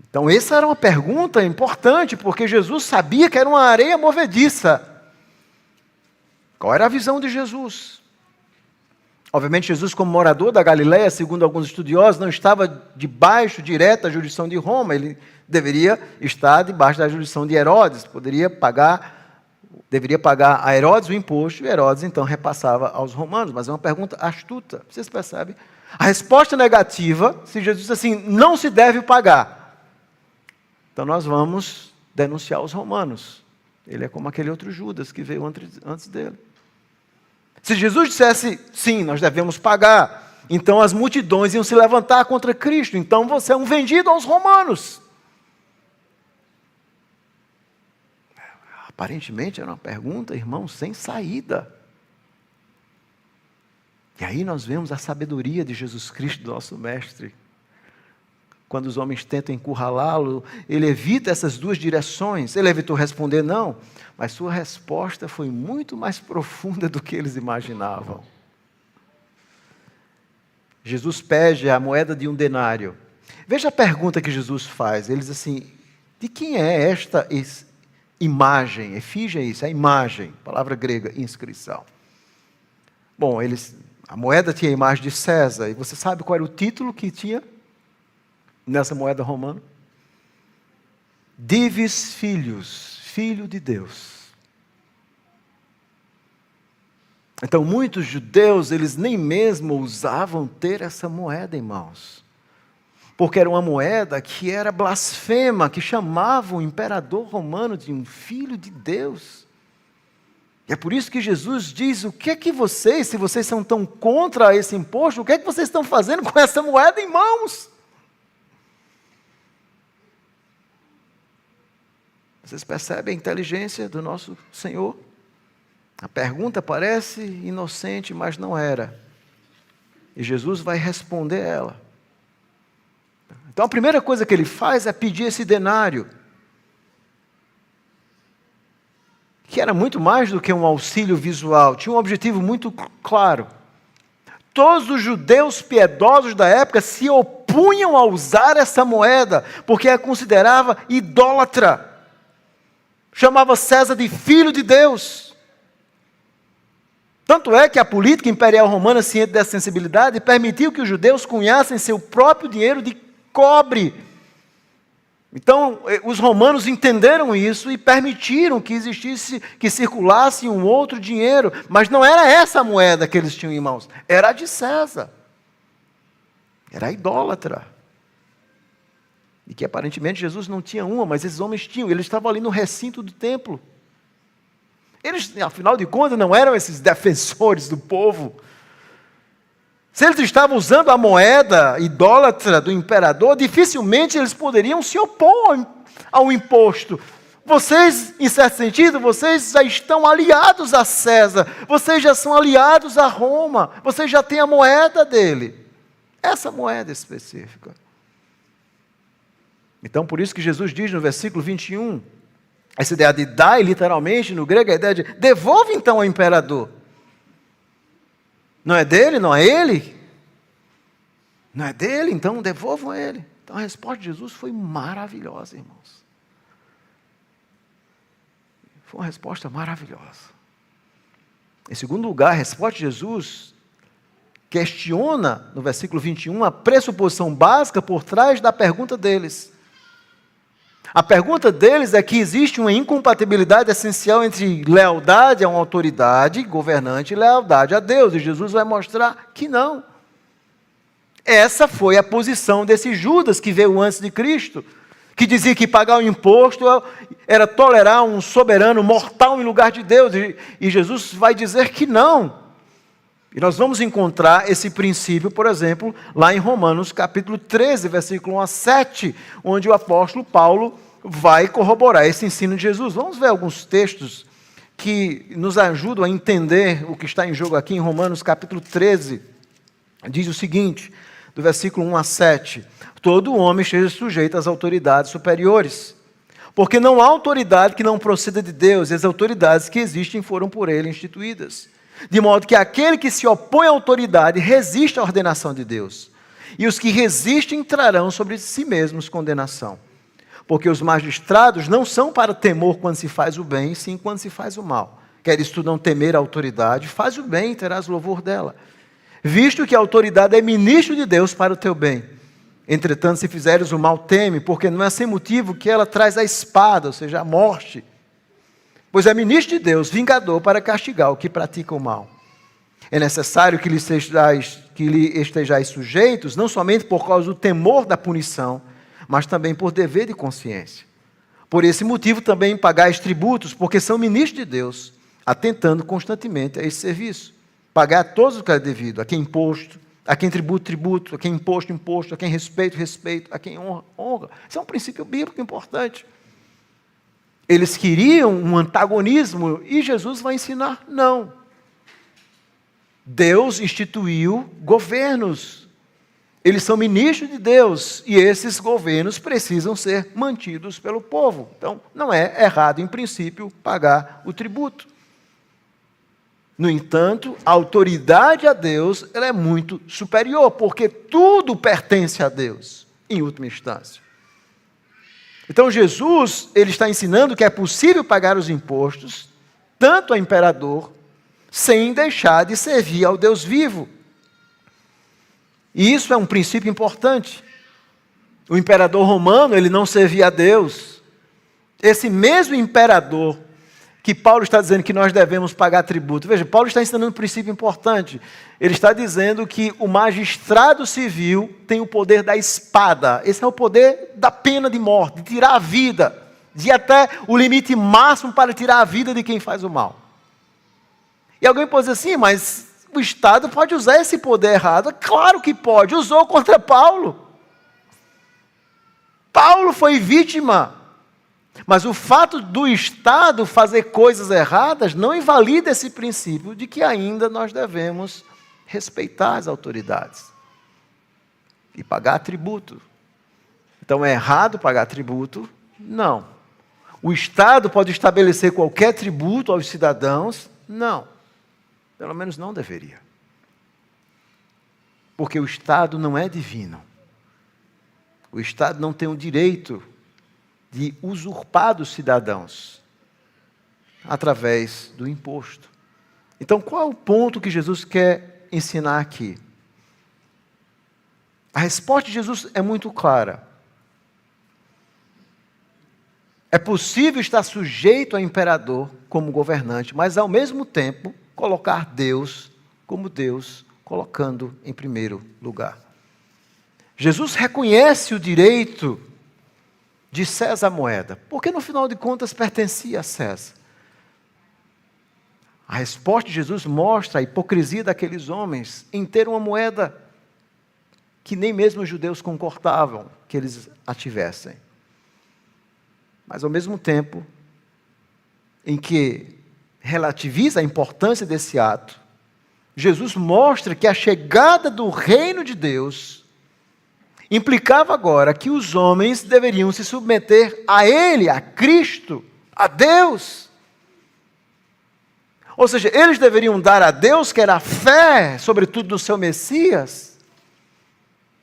Speaker 1: Então, essa era uma pergunta importante, porque Jesus sabia que era uma areia movediça. Qual era a visão de Jesus? Obviamente, Jesus, como morador da Galileia, segundo alguns estudiosos, não estava debaixo direta da jurisdição de Roma. Ele deveria estar debaixo da jurisdição de Herodes. Deveria pagar a Herodes o imposto, e Herodes, então, repassava aos romanos. Mas é uma pergunta astuta. Vocês percebem? A resposta negativa, se Jesus disse assim, não se deve pagar. Então nós vamos denunciar os romanos. Ele é como aquele outro Judas que veio antes dele. Se Jesus dissesse, sim, nós devemos pagar, então as multidões iam se levantar contra Cristo. Então você é um vendido aos romanos. Aparentemente era uma pergunta, irmão, sem saída. E aí nós vemos a sabedoria de Jesus Cristo, nosso mestre. Quando os homens tentam encurralá-lo, ele evita essas duas direções. Ele evitou responder não, mas sua resposta foi muito mais profunda do que eles imaginavam. Jesus pede a moeda de um denário. Veja a pergunta que Jesus faz. Ele diz assim, de quem é esta imagem? Efígie é isso, é imagem, palavra grega, inscrição. Bom, a moeda tinha a imagem de César, e você sabe qual era o título que tinha nessa moeda romana? Divis Filius, Filho de Deus. Então, muitos judeus, eles nem mesmo ousavam ter essa moeda em mãos. Porque era uma moeda que era blasfema, que chamava o imperador romano de um filho de Deus. E é por isso que Jesus diz, o que é que vocês, se vocês são tão contra esse imposto, o que é que vocês estão fazendo com essa moeda em mãos? Vocês percebem a inteligência do nosso Senhor? A pergunta parece inocente, mas não era. E Jesus vai responder ela. Então a primeira coisa que ele faz é pedir esse denário. que era muito mais do que um auxílio visual, tinha um objetivo muito claro. Todos os judeus piedosos da época se opunham a usar essa moeda, porque a considerava idólatra. Chamava César de filho de Deus. Tanto é que a política imperial romana, ciente dessa sensibilidade, permitiu que os judeus cunhassem seu próprio dinheiro de cobre. Então, os romanos entenderam isso e permitiram que existisse, que circulasse um outro dinheiro. Mas não era essa a moeda que eles tinham em mãos, era a de César. Era a idólatra. E que aparentemente Jesus não tinha uma, mas esses homens tinham. Eles estavam ali no recinto do templo. Eles, afinal de contas, não eram esses defensores do povo. Se eles estavam usando a moeda idólatra do imperador, dificilmente eles poderiam se opor ao imposto. Vocês, em certo sentido, vocês já estão aliados a César. Vocês já são aliados a Roma. Vocês já têm a moeda dele. Essa moeda específica. Então, por isso que Jesus diz no versículo 21, essa ideia de dai, literalmente, no grego, a ideia de devolve então ao imperador. Não é dele, não é ele? Não é dele, então devolvam a ele. Então a resposta de Jesus foi maravilhosa, irmãos. Foi uma resposta maravilhosa. Em segundo lugar, a resposta de Jesus questiona, no versículo 21, a pressuposição básica por trás da pergunta deles. A pergunta deles é que existe uma incompatibilidade essencial entre lealdade a uma autoridade governante e lealdade a Deus. E Jesus vai mostrar que não. Essa foi a posição desse Judas que veio antes de Cristo, que dizia que pagar o imposto era tolerar um soberano mortal em lugar de Deus. E Jesus vai dizer que não. E nós vamos encontrar esse princípio, por exemplo, lá em Romanos capítulo 13, versículo 1 a 7, onde o apóstolo Paulo vai corroborar esse ensino de Jesus. Vamos ver alguns textos que nos ajudam a entender o que está em jogo aqui em Romanos capítulo 13. Diz o seguinte, do versículo 1 a 7, todo homem esteja sujeito às autoridades superiores, porque não há autoridade que não proceda de Deus, e as autoridades que existem foram por ele instituídas. De modo que aquele que se opõe à autoridade resiste à ordenação de Deus. E os que resistem trarão sobre si mesmos condenação. Porque os magistrados não são para temor quando se faz o bem, sim quando se faz o mal. Queres tu não temer a autoridade, faz o bem e terás louvor dela. Visto que a autoridade é ministro de Deus para o teu bem. Entretanto, se fizeres o mal, teme, porque não é sem motivo que ela traz a espada, ou seja, a morte. Pois é ministro de Deus, vingador para castigar o que pratica o mal. É necessário que lhe estejais sujeitos, não somente por causa do temor da punição, mas também por dever de consciência. Por esse motivo também pagais tributos, porque são ministros de Deus, atentando constantemente a esse serviço. Pagar a todos o que é devido, a quem imposto, a quem tributo, tributo, a quem imposto, imposto, a quem respeito, respeito, a quem honra, honra. Isso é um princípio bíblico importante. Eles queriam um antagonismo e Jesus vai ensinar, não. Deus instituiu governos. Eles são ministros de Deus e esses governos precisam ser mantidos pelo povo. Então, não é errado, em princípio, pagar o tributo. No entanto, a autoridade a Deus ela é muito superior, porque tudo pertence a Deus, em última instância. Então Jesus, ele está ensinando que é possível pagar os impostos, tanto ao imperador, sem deixar de servir ao Deus vivo. E isso é um princípio importante. O imperador romano, ele não servia a Deus. Esse mesmo imperador que Paulo está dizendo que nós devemos pagar tributo. Veja, Paulo está ensinando um princípio importante. Ele está dizendo que o magistrado civil tem o poder da espada. Esse é o poder da pena de morte, de tirar a vida, de ir até o limite máximo para tirar a vida de quem faz o mal. E alguém pode dizer assim, mas o Estado pode usar esse poder errado. Claro que pode, usou contra Paulo. Paulo foi vítima. Mas o fato do Estado fazer coisas erradas não invalida esse princípio de que ainda nós devemos respeitar as autoridades e pagar tributo. Então é errado pagar tributo? Não. O Estado pode estabelecer qualquer tributo aos cidadãos? Não. Pelo menos não deveria. Porque o Estado não é divino. O Estado não tem o direito de usurpar dos cidadãos através do imposto. Então, qual é o ponto que Jesus quer ensinar aqui? A resposta de Jesus é muito clara. É possível estar sujeito ao imperador como governante, mas ao mesmo tempo colocar Deus como Deus, colocando em primeiro lugar. Jesus reconhece o direito de César a moeda, porque no final de contas pertencia a César. A resposta de Jesus mostra a hipocrisia daqueles homens em ter uma moeda que nem mesmo os judeus concordavam que eles a tivessem. Mas ao mesmo tempo em que relativiza a importância desse ato, Jesus mostra que a chegada do reino de Deus implicava agora que os homens deveriam se submeter a Ele, a Cristo, a Deus. Ou seja, eles deveriam dar a Deus, que era a fé, sobretudo no seu Messias,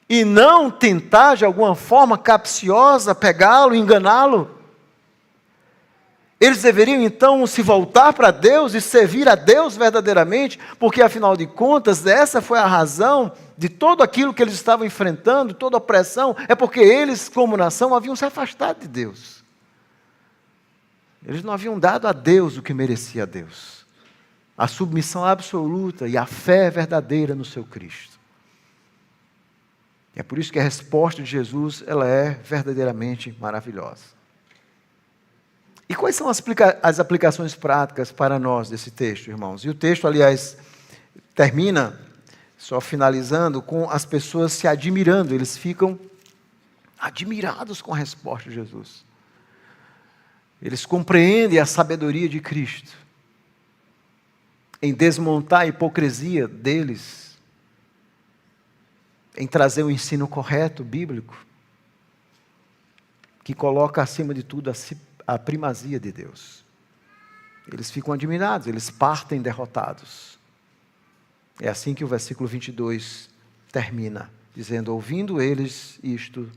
Speaker 1: e não tentar de alguma forma capciosa pegá-lo, enganá-lo. Eles deveriam então se voltar para Deus e servir a Deus verdadeiramente, porque afinal de contas, essa foi a razão de tudo aquilo que eles estavam enfrentando, toda a opressão, é porque eles, como nação, haviam se afastado de Deus. Eles não haviam dado a Deus o que merecia a Deus. A submissão absoluta e a fé verdadeira no seu Cristo. É por isso que a resposta de Jesus, ela é verdadeiramente maravilhosa. E quais são as aplicações práticas para nós desse texto, irmãos? E o texto, aliás, termina, só finalizando, com as pessoas se admirando. Eles ficam admirados com a resposta de Jesus. Eles compreendem a sabedoria de Cristo em desmontar a hipocrisia deles, em trazer o ensino correto, bíblico, que coloca acima de tudo a primazia de Deus. Eles ficam admirados, eles partem derrotados. É assim que o versículo 22 termina, dizendo: ouvindo eles isto,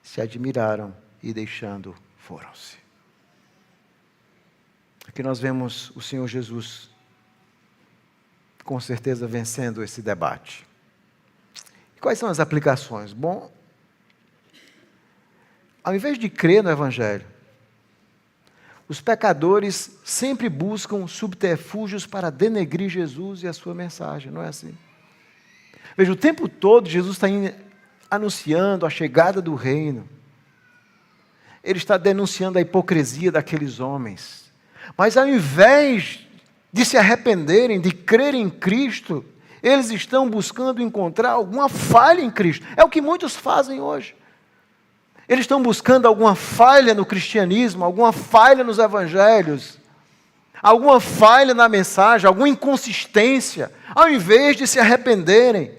Speaker 1: se admiraram e deixando, foram-se. Aqui nós vemos o Senhor Jesus, com certeza, vencendo esse debate. E quais são as aplicações? Bom, ao invés de crer no Evangelho, os pecadores sempre buscam subterfúgios para denegrir Jesus e a sua mensagem, não é assim? Veja, o tempo todo Jesus está anunciando a chegada do reino. Ele está denunciando a hipocrisia daqueles homens. Mas ao invés de se arrependerem, de crerem em Cristo, eles estão buscando encontrar alguma falha em Cristo. É o que muitos fazem hoje. Eles estão buscando alguma falha no cristianismo, alguma falha nos evangelhos, alguma falha na mensagem, alguma inconsistência, ao invés de se arrependerem,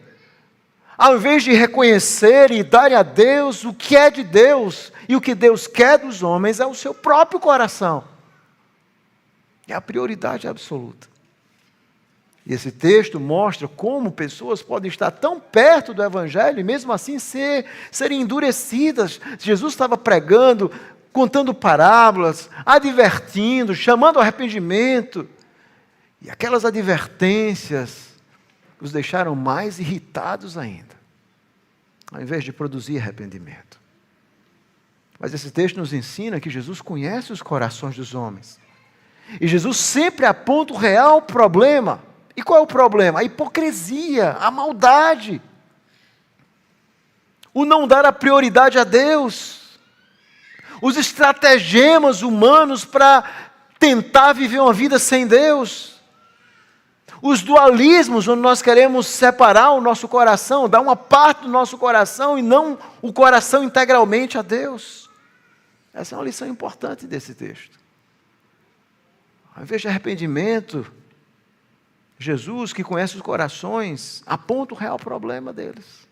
Speaker 1: ao invés de reconhecerem e darem a Deus o que é de Deus, e o que Deus quer dos homens é o seu próprio coração. É a prioridade absoluta. E esse texto mostra como pessoas podem estar tão perto do Evangelho e mesmo assim serem endurecidas. Jesus estava pregando, contando parábolas, advertindo, chamando ao arrependimento. E aquelas advertências os deixaram mais irritados ainda, ao invés de produzir arrependimento. Mas esse texto nos ensina que Jesus conhece os corações dos homens. E Jesus sempre aponta o real problema. E qual é o problema? A hipocrisia, a maldade. O não dar a prioridade a Deus. Os estratagemas humanos para tentar viver uma vida sem Deus. Os dualismos, onde nós queremos separar o nosso coração, dar uma parte do nosso coração e não o coração integralmente a Deus. Essa é uma lição importante desse texto. Ao invés de arrependimento, Jesus, que conhece os corações, aponta o real problema deles.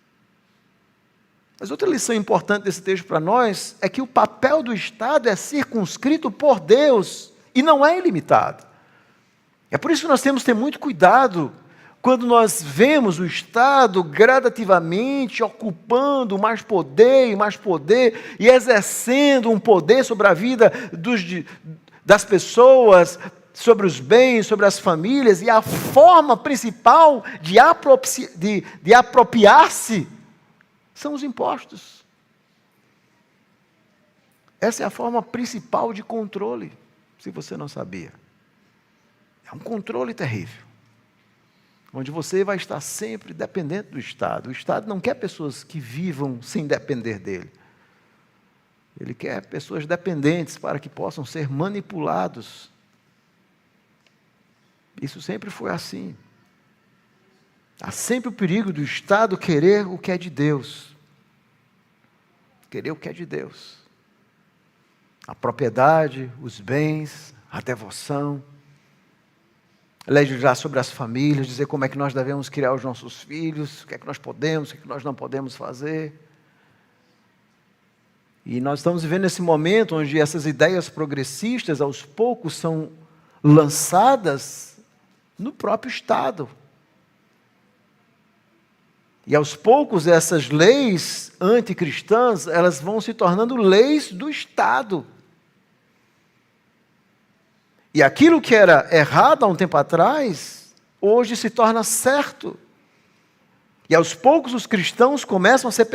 Speaker 1: Mas outra lição importante desse texto para nós é que o papel do Estado é circunscrito por Deus e não é ilimitado. É por isso que nós temos que ter muito cuidado quando nós vemos o Estado gradativamente ocupando mais poder e exercendo um poder sobre a vida das pessoas, sobre os bens, sobre as famílias, e a forma principal de apropriar-se são os impostos. Essa é a forma principal de controle, se você não sabia. É um controle terrível, onde você vai estar sempre dependente do Estado. O Estado não quer pessoas que vivam sem depender dele. Ele quer pessoas dependentes para que possam ser manipulados. Isso sempre foi assim. Há sempre o perigo do Estado querer o que é de Deus. Querer o que é de Deus. A propriedade, os bens, a devoção. Legislar sobre as famílias, dizer como é que nós devemos criar os nossos filhos, o que é que nós podemos, o que é que nós não podemos fazer. E nós estamos vivendo esse momento onde essas ideias progressistas, aos poucos, são lançadas no próprio Estado. E aos poucos essas leis anticristãs, elas vão se tornando leis do Estado. E aquilo que era errado há um tempo atrás, hoje se torna certo. E aos poucos os cristãos começam a ser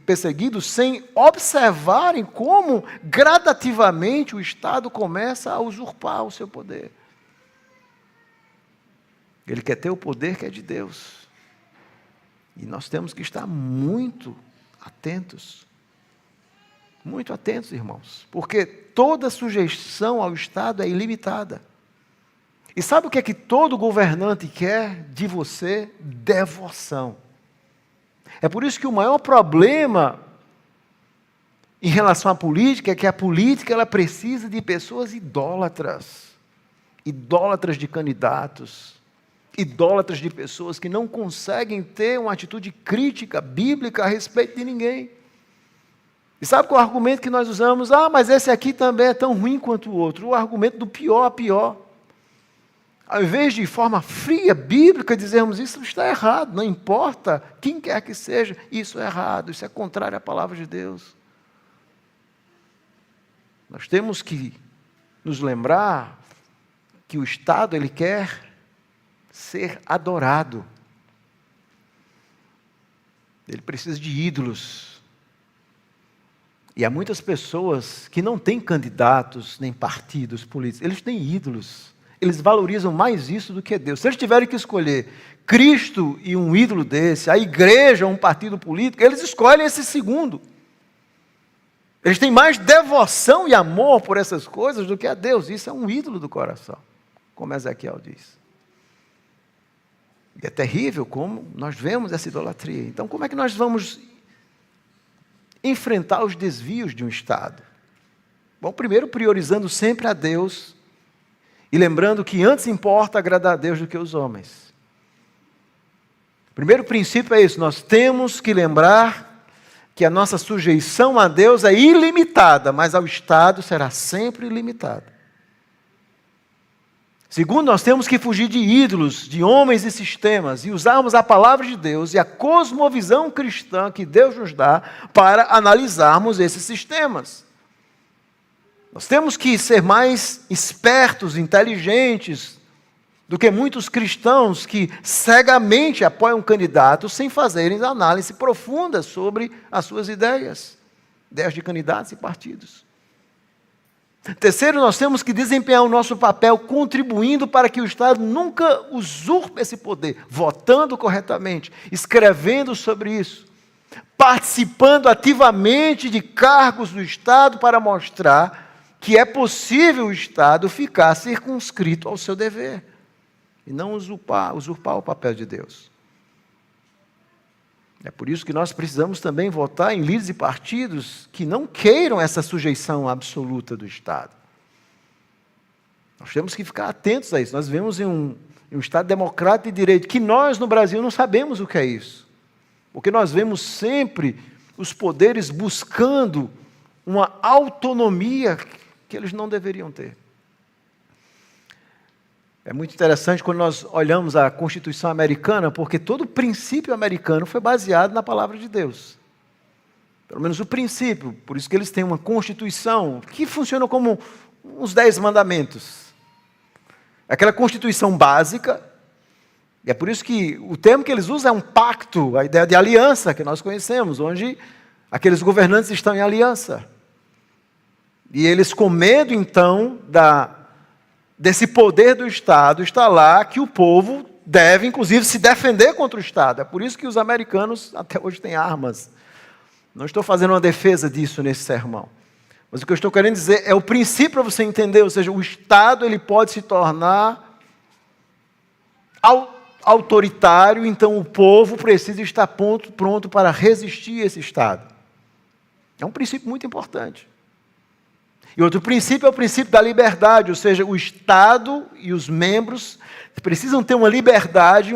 Speaker 1: perseguidos sem observarem como gradativamente o Estado começa a usurpar o seu poder. Ele quer ter o poder que é de Deus. E nós temos que estar muito atentos. Muito atentos, irmãos. Porque toda sujeição ao Estado é ilimitada. E sabe o que é que todo governante quer de você? Devoção. É por isso que o maior problema em relação à política é que a política ela precisa de pessoas idólatras. Idólatras de candidatos. Idólatras de pessoas que não conseguem ter uma atitude crítica, bíblica a respeito de ninguém. E sabe qual é o argumento que nós usamos? Ah, mas esse aqui também é tão ruim quanto o outro. O argumento do pior a pior. Ao invés de forma fria, bíblica, dizermos isso está errado, não importa quem quer que seja, isso é errado, isso é contrário à palavra de Deus. Nós temos que nos lembrar que o Estado, ele quer ser adorado. Ele precisa de ídolos. E há muitas pessoas que não têm candidatos nem partidos políticos, eles têm ídolos. Eles valorizam mais isso do que Deus. Se eles tiverem que escolher Cristo e um ídolo desse, a igreja ou um partido político, eles escolhem esse segundo. Eles têm mais devoção e amor por essas coisas do que a Deus. Isso é um ídolo do coração, como Ezequiel diz. E é terrível como nós vemos essa idolatria. Então, como é que nós vamos enfrentar os desvios de um Estado? Bom, primeiro, priorizando sempre a Deus e lembrando que antes importa agradar a Deus do que os homens. O primeiro princípio é isso, nós temos que lembrar que a nossa sujeição a Deus é ilimitada, mas ao Estado será sempre limitada. Segundo, nós temos que fugir de ídolos, de homens e sistemas, e usarmos a palavra de Deus e a cosmovisão cristã que Deus nos dá para analisarmos esses sistemas. Nós temos que ser mais espertos, inteligentes, do que muitos cristãos que cegamente apoiam um candidato sem fazerem análise profunda sobre as suas ideias de candidatos e partidos. Terceiro, nós temos que desempenhar o nosso papel contribuindo para que o Estado nunca usurpe esse poder, votando corretamente, escrevendo sobre isso, participando ativamente de cargos do Estado para mostrar que é possível o Estado ficar circunscrito ao seu dever e não usurpar o papel de Deus. É por isso que nós precisamos também votar em líderes e partidos que não queiram essa sujeição absoluta do Estado. Nós temos que ficar atentos a isso. Nós vivemos em um Estado democrático de direito, que nós no Brasil não sabemos o que é isso. Porque nós vemos sempre os poderes buscando uma autonomia que eles não deveriam ter. É muito interessante quando nós olhamos a Constituição americana, porque todo o princípio americano foi baseado na palavra de Deus. Pelo menos o princípio, por isso que eles têm uma Constituição que funciona como uns 10 mandamentos. Aquela Constituição básica, e é por isso que o termo que eles usam é um pacto, a ideia de aliança que nós conhecemos, onde aqueles governantes estão em aliança. E eles, com medo, então, desse poder do Estado, está lá que o povo deve, inclusive, se defender contra o Estado. É por isso que os americanos até hoje têm armas. Não estou fazendo uma defesa disso nesse sermão. Mas o que eu estou querendo dizer é o princípio para você entender, ou seja, o Estado ele pode se tornar autoritário, então o povo precisa estar pronto para resistir a esse Estado. É um princípio muito importante. E outro princípio é o princípio da liberdade, ou seja, o Estado e os membros precisam ter uma liberdade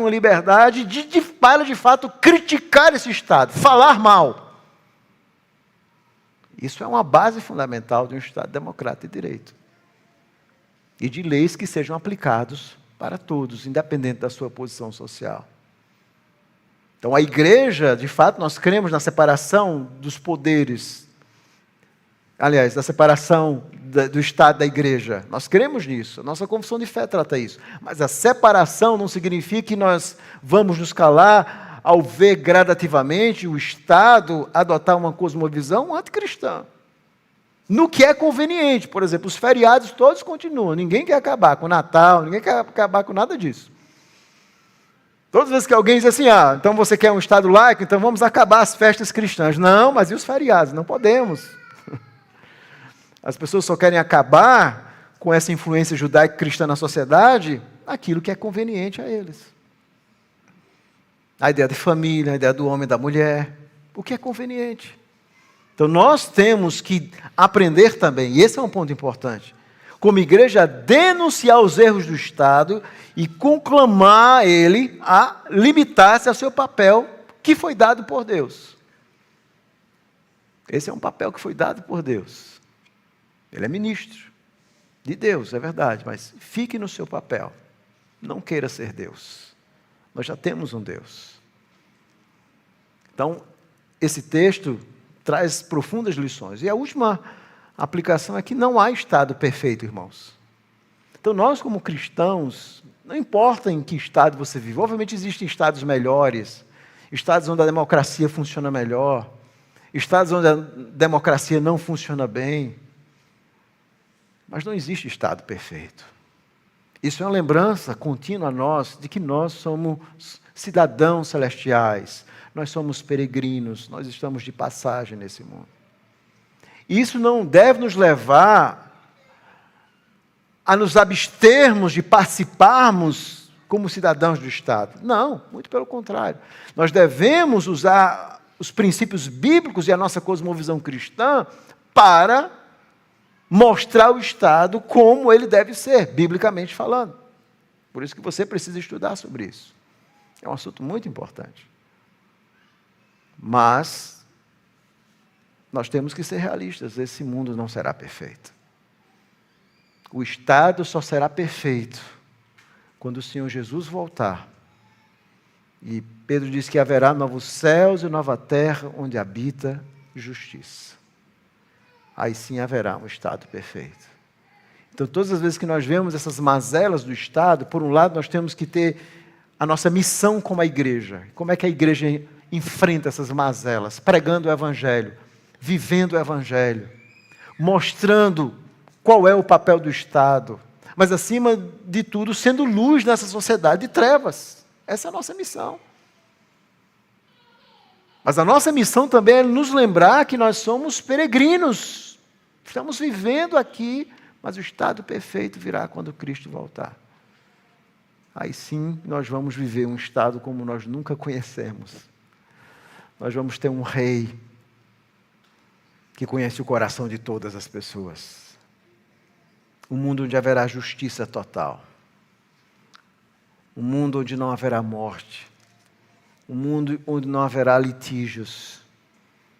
Speaker 1: para, de fato, criticar esse Estado, falar mal. Isso é uma base fundamental de um Estado democrático de direito. E de leis que sejam aplicados para todos, independente da sua posição social. Então, a igreja, de fato, nós cremos na separação dos poderes. Aliás, da separação do Estado da igreja. Nós cremos nisso. A nossa confissão de fé trata isso. Mas a separação não significa que nós vamos nos calar ao ver gradativamente o Estado adotar uma cosmovisão anticristã. No que é conveniente. Por exemplo, os feriados todos continuam. Ninguém quer acabar com o Natal, ninguém quer acabar com nada disso. Todas as vezes que alguém diz assim, então você quer um Estado laico, então vamos acabar as festas cristãs. Não, mas e os feriados? Não podemos. As pessoas só querem acabar com essa influência judaico-cristã na sociedade, aquilo que é conveniente a eles. A ideia de família, a ideia do homem e da mulher, o que é conveniente. Então nós temos que aprender também, e esse é um ponto importante, como igreja, a denunciar os erros do Estado e conclamar ele a limitar-se ao seu papel que foi dado por Deus. Esse é um papel que foi dado por Deus. Ele é ministro de Deus, é verdade, mas fique no seu papel. Não queira ser Deus. Nós já temos um Deus. Então, esse texto traz profundas lições. E a última aplicação é que não há Estado perfeito, irmãos. Então, nós como cristãos, não importa em que estado você vive, obviamente existem estados melhores, estados onde a democracia funciona melhor, estados onde a democracia não funciona bem, mas não existe Estado perfeito. Isso é uma lembrança contínua a nós de que nós somos cidadãos celestiais, nós somos peregrinos, nós estamos de passagem nesse mundo. E isso não deve nos levar a nos abstermos de participarmos como cidadãos do Estado. Não, muito pelo contrário. Nós devemos usar os princípios bíblicos e a nossa cosmovisão cristã para mostrar o Estado como ele deve ser, biblicamente falando. Por isso que você precisa estudar sobre isso. É um assunto muito importante. Mas nós temos que ser realistas, esse mundo não será perfeito. O Estado só será perfeito quando o Senhor Jesus voltar. E Pedro diz que haverá novos céus e nova terra onde habita justiça. Aí sim haverá um Estado perfeito. Então, todas as vezes que nós vemos essas mazelas do Estado, por um lado, nós temos que ter a nossa missão como a igreja. Como é que a igreja enfrenta essas mazelas? Pregando o Evangelho, vivendo o Evangelho, mostrando qual é o papel do Estado, mas, acima de tudo, sendo luz nessa sociedade de trevas. Essa é a nossa missão. Mas a nossa missão também é nos lembrar que nós somos peregrinos. Estamos vivendo aqui, mas o Estado perfeito virá quando Cristo voltar. Aí sim, nós vamos viver um Estado como nós nunca conhecemos. Nós vamos ter um rei que conhece o coração de todas as pessoas. Um mundo onde haverá justiça total. Um mundo onde não haverá morte. Um mundo onde não haverá litígios.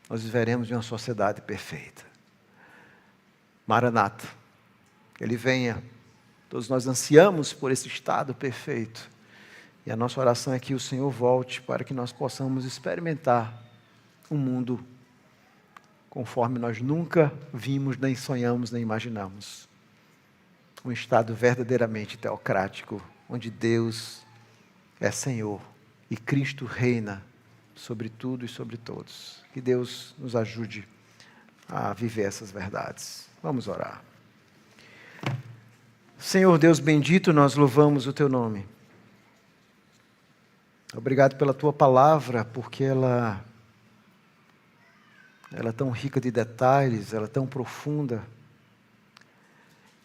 Speaker 1: nós viveremos em uma sociedade perfeita. Maranata, que Ele venha. Todos nós ansiamos por esse estado perfeito. E a nossa oração é que o Senhor volte para que nós possamos experimentar um mundo conforme nós nunca vimos, nem sonhamos, nem imaginamos. Um estado verdadeiramente teocrático, onde Deus é Senhor e Cristo reina sobre tudo e sobre todos. Que Deus nos ajude a viver essas verdades. Vamos orar. Senhor Deus bendito, nós louvamos o Teu nome. Obrigado pela Tua palavra, porque ela é tão rica de detalhes, ela é tão profunda.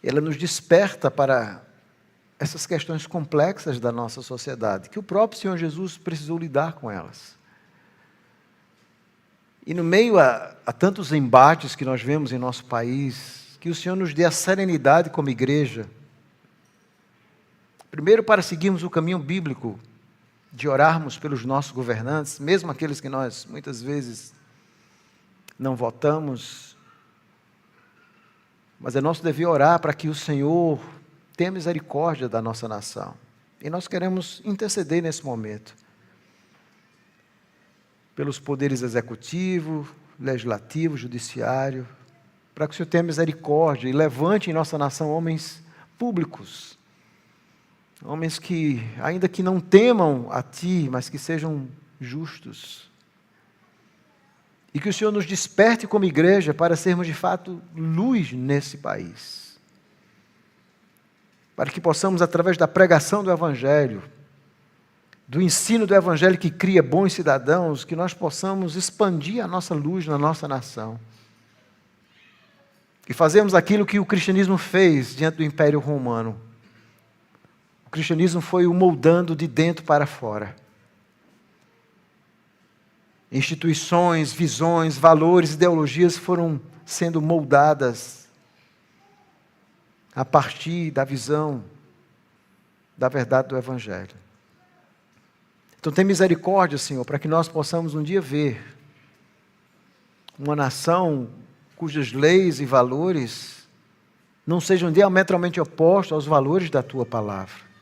Speaker 1: Ela nos desperta para essas questões complexas da nossa sociedade, que o próprio Senhor Jesus precisou lidar com elas. E no meio a tantos embates que nós vemos em nosso país, que o Senhor nos dê a serenidade como igreja, primeiro para seguirmos o caminho bíblico, de orarmos pelos nossos governantes, mesmo aqueles que nós muitas vezes não votamos, mas é nosso dever orar para que o Senhor tenha misericórdia da nossa nação. E nós queremos interceder nesse momento, pelos poderes executivo, legislativo, judiciário, para que o Senhor tenha misericórdia e levante em nossa nação homens públicos, homens que, ainda que não temam a Ti, mas que sejam justos. E que o Senhor nos desperte como igreja para sermos de fato luz nesse país. Para que possamos, através da pregação do Evangelho, do ensino do Evangelho que cria bons cidadãos, que nós possamos expandir a nossa luz na nossa nação. E fazermos aquilo que o cristianismo fez diante do Império Romano. O cristianismo foi o moldando de dentro para fora. Instituições, visões, valores, ideologias foram sendo moldadas a partir da visão da verdade do Evangelho. Então tem misericórdia, Senhor, para que nós possamos um dia ver uma nação cujas leis e valores não sejam diametralmente opostos aos valores da Tua palavra.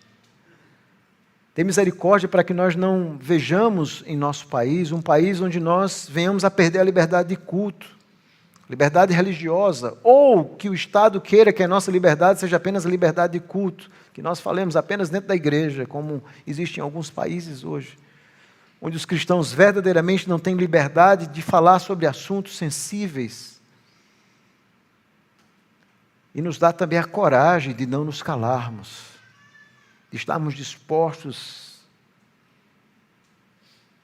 Speaker 1: Tem misericórdia para que nós não vejamos em nosso país um país onde nós venhamos a perder a liberdade de culto, liberdade religiosa, ou que o Estado queira que a nossa liberdade seja apenas a liberdade de culto, que nós falemos apenas dentro da igreja, como existe em alguns países hoje, onde os cristãos verdadeiramente não têm liberdade de falar sobre assuntos sensíveis. E nos dá também a coragem de não nos calarmos, de estarmos dispostos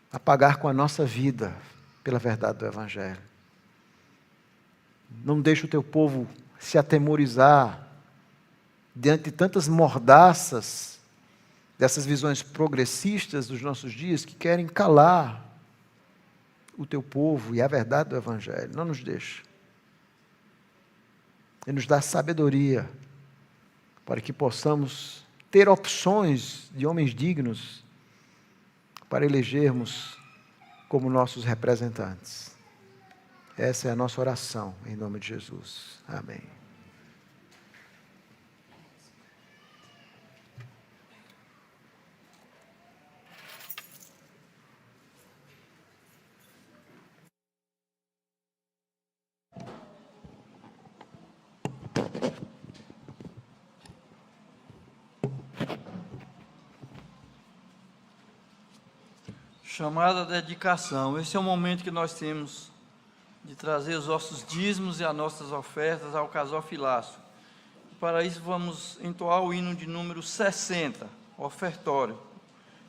Speaker 1: a pagar com a nossa vida pela verdade do Evangelho. Não deixe o Teu povo se atemorizar diante de tantas mordaças dessas visões progressistas dos nossos dias que querem calar o Teu povo e a verdade do Evangelho. Não nos deixe. E nos dá sabedoria para que possamos ter opções de homens dignos para elegermos como nossos representantes. Essa é a nossa oração, em nome de Jesus. Amém.
Speaker 2: Chamada dedicação. Esse é o momento que nós temos de trazer os nossos dízimos e as nossas ofertas ao Casofilácio. Para isso vamos entoar o hino de número 60, ofertório.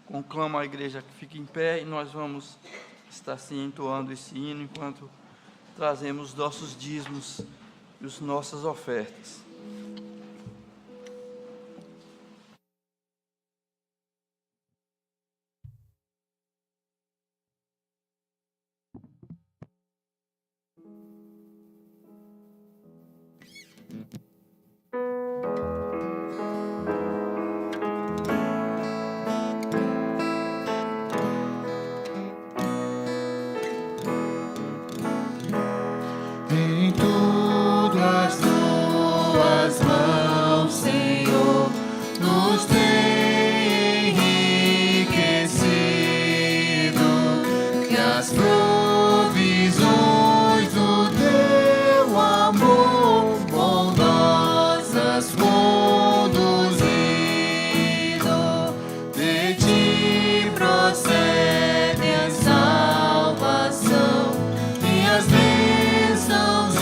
Speaker 2: Conclamo a igreja que fique em pé e nós vamos estar assim entoando esse hino enquanto trazemos os nossos dízimos e as nossas ofertas.
Speaker 3: tuas mãos, Senhor, nos tem enriquecido, que as provisões do teu amor bondosas conduzido, de ti procede a salvação e as bênçãos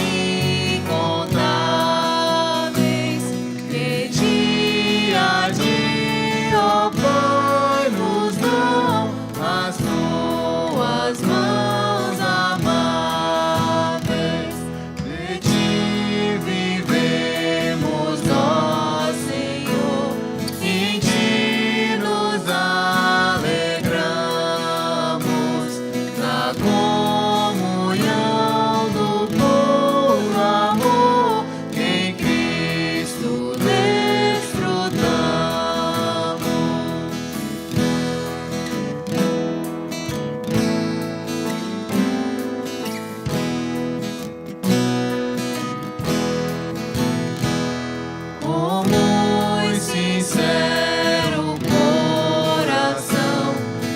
Speaker 3: incontáveis, que dia a dia, ó Pai, nos dão as tuas mãos amáveis. De ti vivemos nós, Senhor, em ti nos alegramos, na comunhão do puro amor que em Cristo desfrutamos. Com muito sincero coração,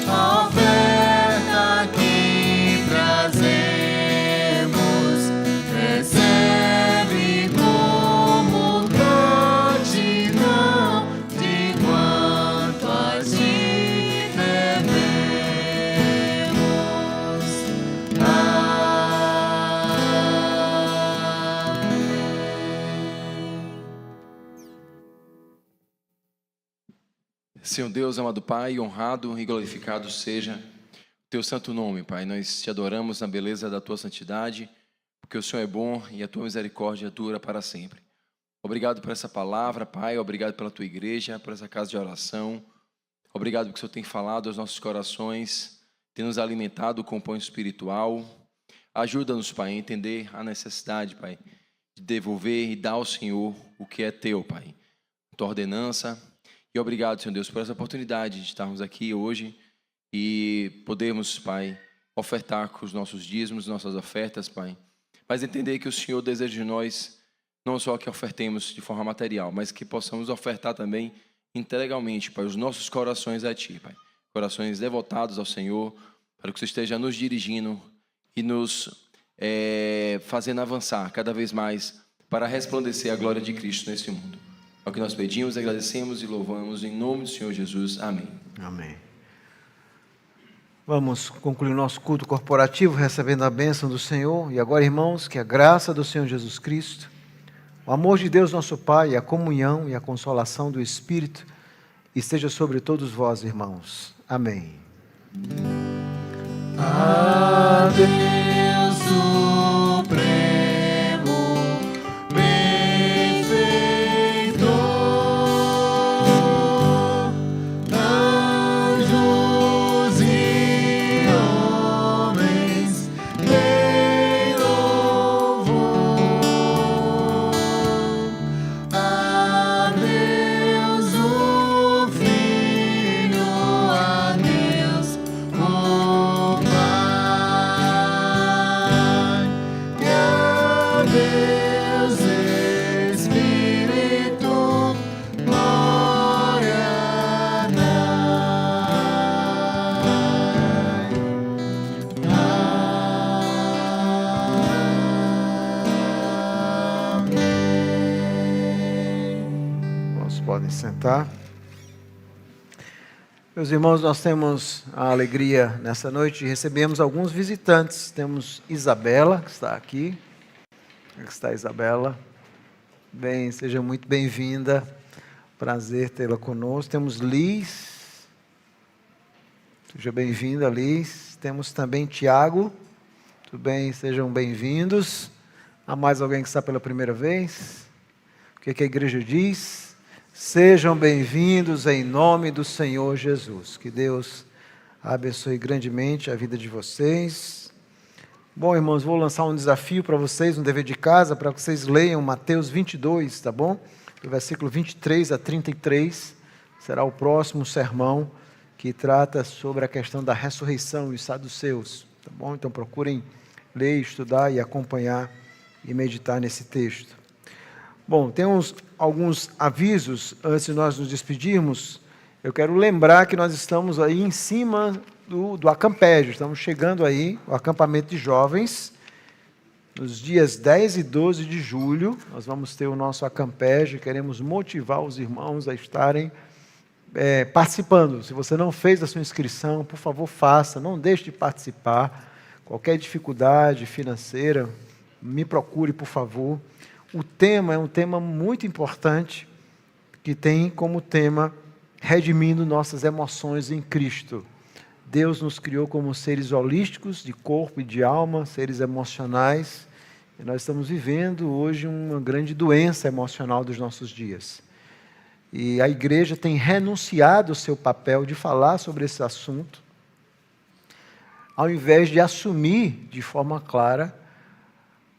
Speaker 3: a oferta que trazemos, recebe como gratidão de quanto a ti devemos.
Speaker 4: Senhor Deus, amado Pai, honrado e glorificado seja o teu santo nome, Pai. Nós te adoramos na beleza da tua santidade, porque o Senhor é bom e a tua misericórdia dura para sempre. Obrigado por essa palavra, Pai. Obrigado pela tua igreja, por essa casa de oração. Obrigado porque o Senhor tem falado aos nossos corações, tem nos alimentado com o pão espiritual. Ajuda-nos, Pai, a entender a necessidade, Pai, de devolver e dar ao Senhor o que é teu, Pai. Tua ordenança. E obrigado, Senhor Deus, por essa oportunidade de estarmos aqui hoje e podermos, Pai, ofertar com os nossos dízimos, nossas ofertas, Pai. Mas entender que o Senhor deseja de nós não só que ofertemos de forma material, mas que possamos ofertar também integralmente, Pai, os nossos corações a Ti, Pai. Corações devotados ao Senhor, para que o Senhor esteja nos dirigindo e nos fazendo avançar cada vez mais para resplandecer a glória de Cristo nesse mundo. É o que nós pedimos, agradecemos e louvamos em nome do Senhor Jesus. Amém.
Speaker 1: Amém. Vamos concluir o nosso culto corporativo recebendo a bênção do Senhor. E agora, irmãos, que a graça do Senhor Jesus Cristo, o amor de Deus nosso Pai, a comunhão e a consolação do Espírito esteja sobre todos vós, irmãos. Amém.
Speaker 3: A Deus Supremo,
Speaker 1: podem sentar. Meus irmãos, nós temos a alegria nessa noite de recebermos alguns visitantes. Temos Isabela, que está aqui. Aqui está a Isabela. Bem, seja muito bem-vinda. Prazer tê-la conosco. Temos Liz. Seja bem-vinda, Liz. Temos também Tiago. Tudo bem? Sejam bem-vindos. Há mais alguém que está pela primeira vez? O que a igreja diz? Sejam bem-vindos em nome do Senhor Jesus. Que Deus abençoe grandemente a vida de vocês. Bom, irmãos, vou lançar um desafio para vocês, um dever de casa, para que vocês leiam Mateus 22, tá bom? Do versículo 23 a 33, será o próximo sermão que trata sobre a questão da ressurreição e os saduceus, tá bom? Então procurem ler, estudar e acompanhar e meditar nesse texto. Bom, tem alguns avisos antes de nós nos despedirmos. Eu quero lembrar que nós estamos aí em cima do Acampédio. Estamos chegando aí, o acampamento de jovens. Nos dias 10 e 12 de julho, nós vamos ter o nosso Acampédio. Queremos motivar os irmãos a estarem participando. Se você não fez a sua inscrição, por favor, faça. Não deixe de participar. Qualquer dificuldade financeira, me procure, por favor. O tema é um tema muito importante, que tem como tema redimindo nossas emoções em Cristo. Deus nos criou como seres holísticos, de corpo e de alma, seres emocionais, e nós estamos vivendo hoje uma grande doença emocional dos nossos dias. E a igreja tem renunciado ao seu papel de falar sobre esse assunto, ao invés de assumir de forma clara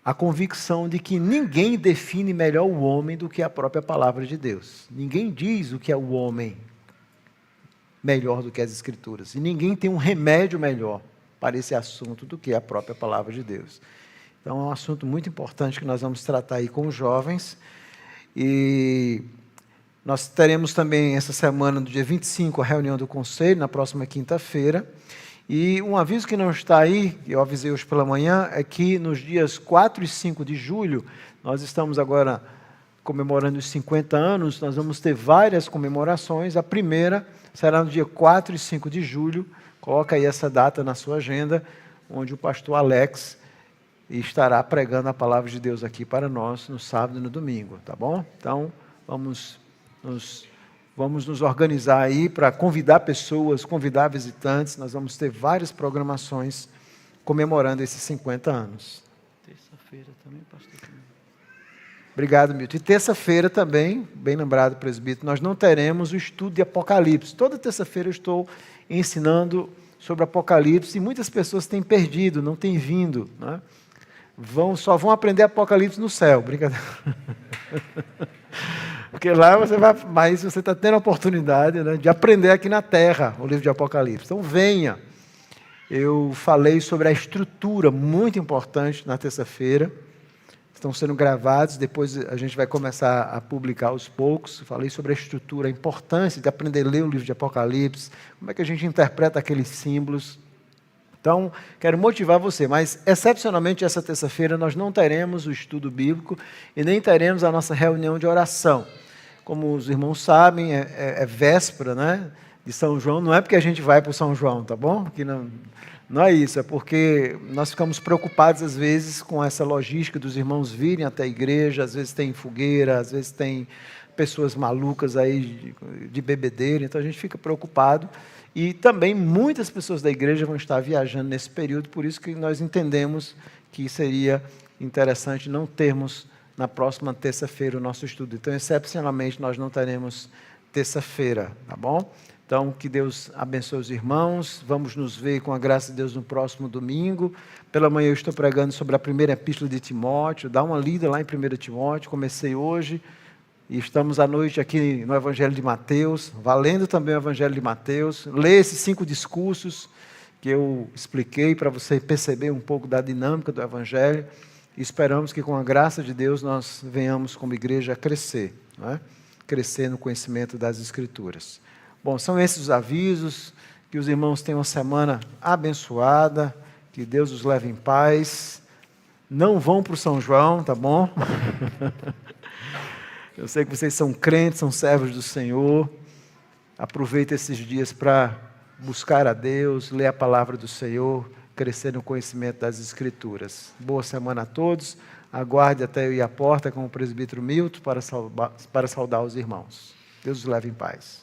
Speaker 1: a convicção de que ninguém define melhor o homem do que a própria palavra de Deus. Ninguém diz o que é o homem melhor do que as Escrituras. E ninguém tem um remédio melhor para esse assunto do que a própria palavra de Deus. Então, é um assunto muito importante que nós vamos tratar aí com os jovens. E nós teremos também essa semana, no dia 25, a reunião do conselho, na próxima quinta-feira. E um aviso que não está aí, que eu avisei hoje pela manhã, é que nos dias 4 e 5 de julho, nós estamos agora comemorando os 50 anos, nós vamos ter várias comemorações. A primeira será no dia 4 e 5 de julho, coloca aí essa data na sua agenda, onde o pastor Alex estará pregando a palavra de Deus aqui para nós, no sábado e no domingo, tá bom? Então, vamos nos organizar aí para convidar pessoas, convidar visitantes. Nós vamos ter várias programações comemorando esses 50 anos.
Speaker 2: Terça-feira também, pastor.
Speaker 1: Obrigado, Milton. E terça-feira também, bem lembrado, presbítero, nós não teremos o estudo de Apocalipse. Toda terça-feira eu estou ensinando sobre Apocalipse e muitas pessoas têm perdido, não têm vindo, né? Só vão aprender Apocalipse no céu. Brincadeira. Porque lá mas você está tendo a oportunidade, né, de aprender aqui na terra o livro de Apocalipse. Então venha. Eu falei sobre a estrutura, muito importante, na terça-feira. Estão sendo gravados, depois a gente vai começar a publicar aos poucos. Falei sobre a estrutura, a importância de aprender a ler o livro de Apocalipse, como é que a gente interpreta aqueles símbolos. Então, quero motivar você, mas, excepcionalmente, essa terça-feira nós não teremos o estudo bíblico e nem teremos a nossa reunião de oração. Como os irmãos sabem, é véspera, né, de São João. Não é porque a gente vai para o São João, tá bom? Que não é isso, é porque nós ficamos preocupados, às vezes, com essa logística dos irmãos virem até a igreja. Às vezes tem fogueira, às vezes tem pessoas malucas aí de bebedeira, então a gente fica preocupado. E também muitas pessoas da igreja vão estar viajando nesse período, por isso que nós entendemos que seria interessante não termos na próxima terça-feira o nosso estudo. Então, excepcionalmente, nós não teremos terça-feira, tá bom? Então, que Deus abençoe os irmãos. Vamos nos ver, com a graça de Deus, no próximo domingo. Pela manhã eu estou pregando sobre a primeira epístola de Timóteo. Dá uma lida lá em 1 Timóteo. Comecei hoje. E estamos à noite aqui no Evangelho de Mateus, valendo também o Evangelho de Mateus. Lê esses 5 discursos que eu expliquei para você perceber um pouco da dinâmica do Evangelho. E esperamos que, com a graça de Deus, nós venhamos como igreja a crescer, não é? Crescer no conhecimento das Escrituras. Bom, são esses os avisos. Que os irmãos tenham uma semana abençoada. Que Deus os leve em paz. Não vão para o São João, tá bom? Eu sei que vocês são crentes, são servos do Senhor. Aproveite esses dias para buscar a Deus, ler a palavra do Senhor, crescer no conhecimento das Escrituras. Boa semana a todos. Aguarde até eu ir à porta com o presbítero Milton para saudar os irmãos. Deus os leve em paz.